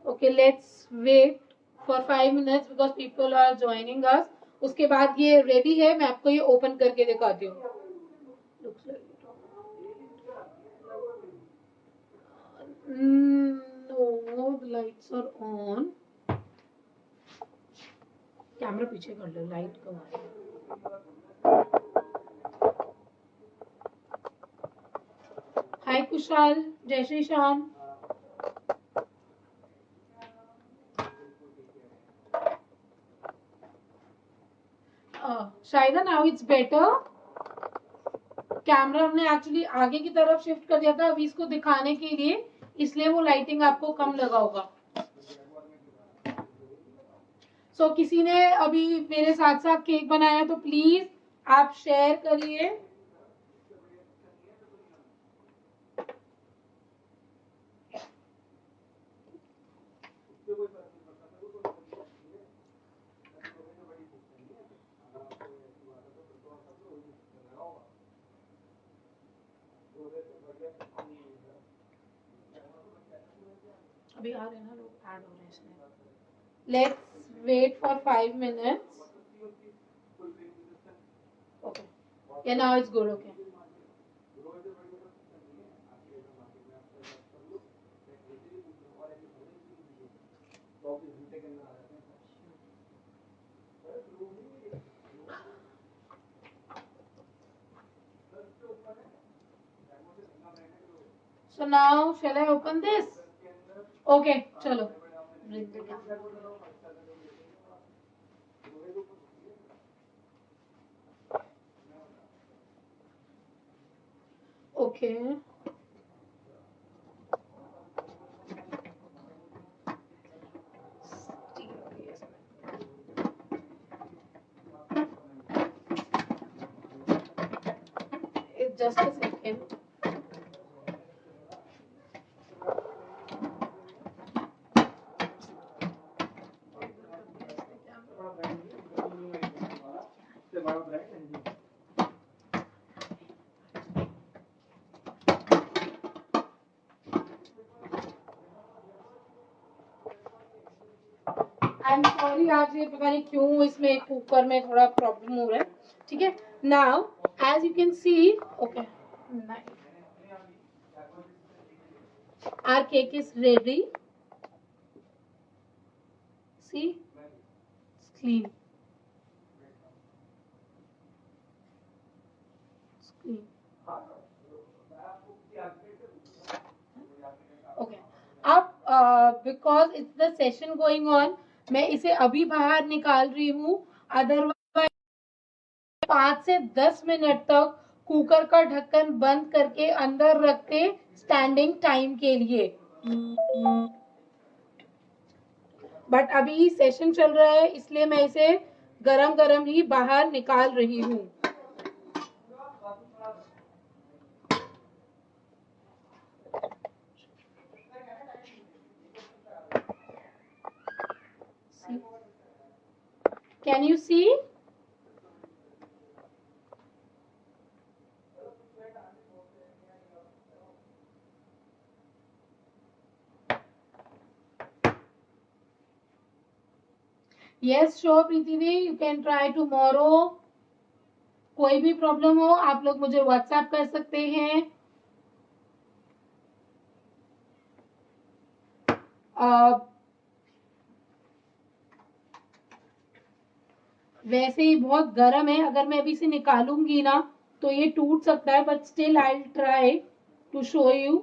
Okay let's wait for 5 minutes because people are joining us. उसके बाद ये रेडी है, मैं आपको ये ओपन करके दिखाती हूँ। No lights are on, camera पीछे कर लो, लाइट कम आ रही है। हाय कुशाल, जय श्री श्याम। शायद नाउ इट्स बेटर। कैमरा हमने एक्चुअली आगे की तरफ शिफ्ट कर दिया था अभी इसको दिखाने के लिए, इसलिए वो लाइटिंग आपको कम लगा होगा। सो किसी ने अभी मेरे साथ साथ केक बनाया तो प्लीज आप शेयर करिए। अभी आ रहे हैं ना लोग, ऐड हो रहे हैं इसमें। Let's wait for 5 minutes. Okay या now it's good. Okay So now shall I open this? Okay, chalo. Bring the camera. Okay. Just a second. I am sorry, आज ये पता नहीं क्यों इसमें कुकर में थोड़ा प्रॉब्लम हो रहा है. ठीक है. Now as you can see, okay, our cake is ready. See, it's clean. It's clean. Okay. अब because it's the session going on, मैं इसे अभी बाहर निकाल रही हूँ. अदरवाइज 5 से 10 मिनट तक कुकर का ढक्कन बंद करके अंदर रखते स्टैंडिंग टाइम के लिए. बट अभी सेशन चल रहा है इसलिए मैं इसे गरम गरम ही बाहर निकाल रही हूँ. Can you see? Yes, sure, Preeti the, you can try tomorrow. कोई भी प्रॉब्लम हो आप लोग मुझे व्हाट्सएप कर सकते हैं. वैसे ही बहुत गर्म है, अगर मैं अभी इसे निकालूंगी ना तो ये टूट सकता है, but still I will try to show you.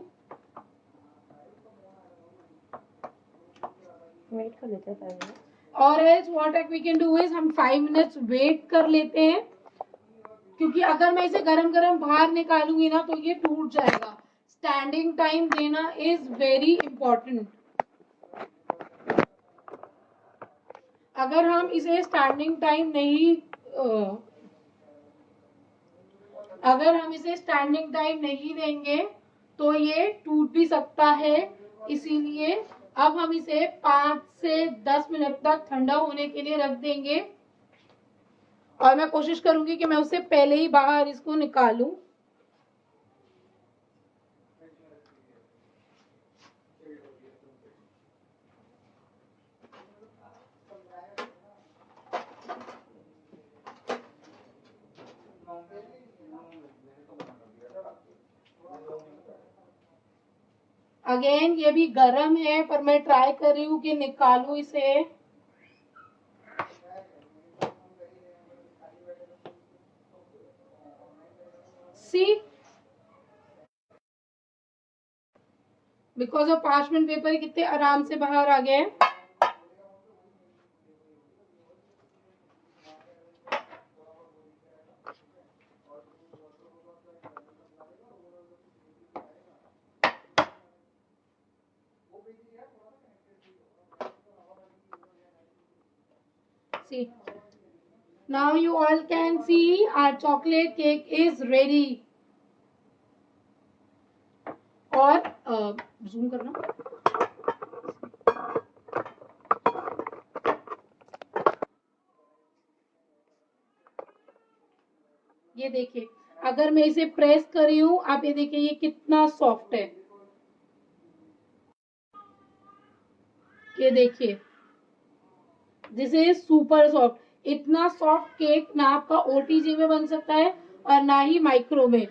Wait कर लेते हैं 5 मिनट, और else what we can do is हम 5 मिनट्स वेट कर लेते हैं, क्योंकि अगर मैं इसे गरम गरम बाहर निकालूंगी ना तो ये टूट जाएगा. स्टैंडिंग टाइम देना इज वेरी इंपॉर्टेंट. अगर हम इसे स्टैंडिंग टाइम नहीं देंगे तो ये टूट भी सकता है. इसीलिए अब हम इसे 5 से 10 मिनट तक ठंडा होने के लिए रख देंगे, और मैं कोशिश करूंगी कि मैं उससे पहले ही बाहर इसको निकालूं. अगेन ये भी गरम है, पर मैं ट्राई कर रही हूँ कि निकालूं इसे. सी, बिकॉज ऑफ पार्चमेंट पेपर कितने आराम से बाहर आ गए. See, now you all can see our chocolate cake is ready. और जूम करना. ये देखिए, अगर मैं इसे प्रेस कर रही हूँ, आप ये देखिए ये कितना सॉफ्ट है. ये देखिए, दिस इज सुपर सॉफ्ट. इतना सॉफ्ट केक ना आपका ओटीजी में बन सकता है और ना ही माइक्रो में.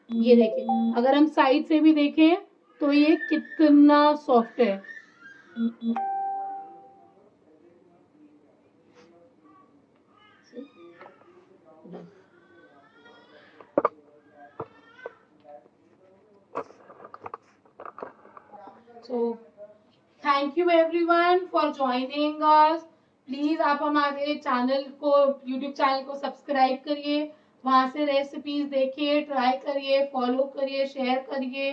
ये देखिए, अगर हम साइड से भी देखें तो ये कितना सॉफ्ट है. सो thank you everyone for joining us. Please आप हमारे चैनल को, यूट्यूब चैनल को सब्सक्राइब करिए, वहां से रेसिपीज देखिए, ट्राई करिए, फॉलो करिए, शेयर करिए।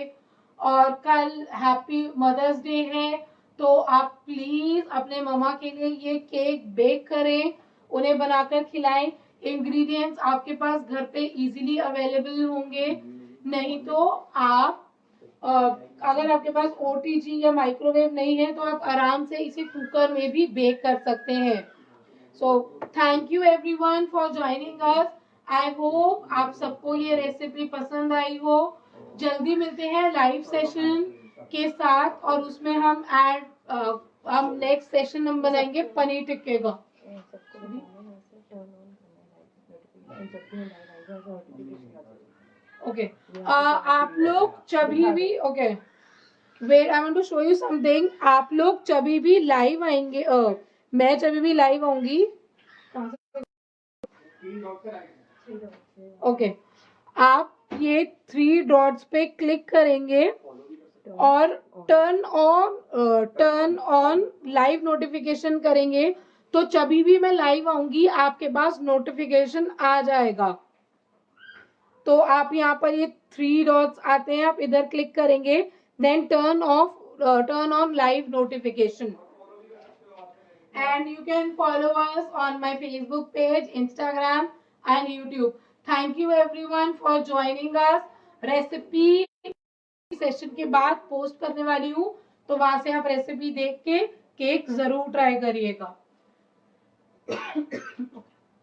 और कल हैप्पी मदर्स डे है, तो आप प्लीज अपने ममा के लिए ये केक बेक करें, उन्हें बनाकर खिलाएं। इंग्रेडिएंट्स आपके पास घर पे इजीली अवेलेबल होंगे, नहीं तो आप अगर आपके पास ओटीजी या माइक्रोवेव नहीं है तो आप आराम से इसे कुकर में भी बेक कर सकते हैं। सो thank you everyone for joining us. I hope आप सबको ये रेसिपी पसंद आई हो। जल्दी मिलते हैं लाइव सेशन के साथ, और उसमें हम नेक्स्ट सेशन हम बनाएंगे पनीर टिक्के का। ओके आप लोग जभी भी wait, I want to show you something. आप लोग जभी भी लाइव आएंगे, मैं जभी भी लाइव आऊंगी, ओके आप ये 3 डॉट्स पे क्लिक करेंगे और टर्न ऑन लाइव नोटिफिकेशन करेंगे, तो जभी भी मैं लाइव आऊंगी आपके पास नोटिफिकेशन आ जाएगा। तो आप यहाँ पर ये 3 डॉट्स आते हैं, आप इधर क्लिक करेंगे, then turn on live notification, and you can follow us on my Facebook page, Instagram and YouTube. Thank you everyone for joining us. Recipe session के बाद पोस्ट करने वाली हूँ, तो वहां से आप रेसिपी देख के केक जरूर ट्राई करिएगा।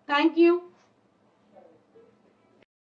Thank you.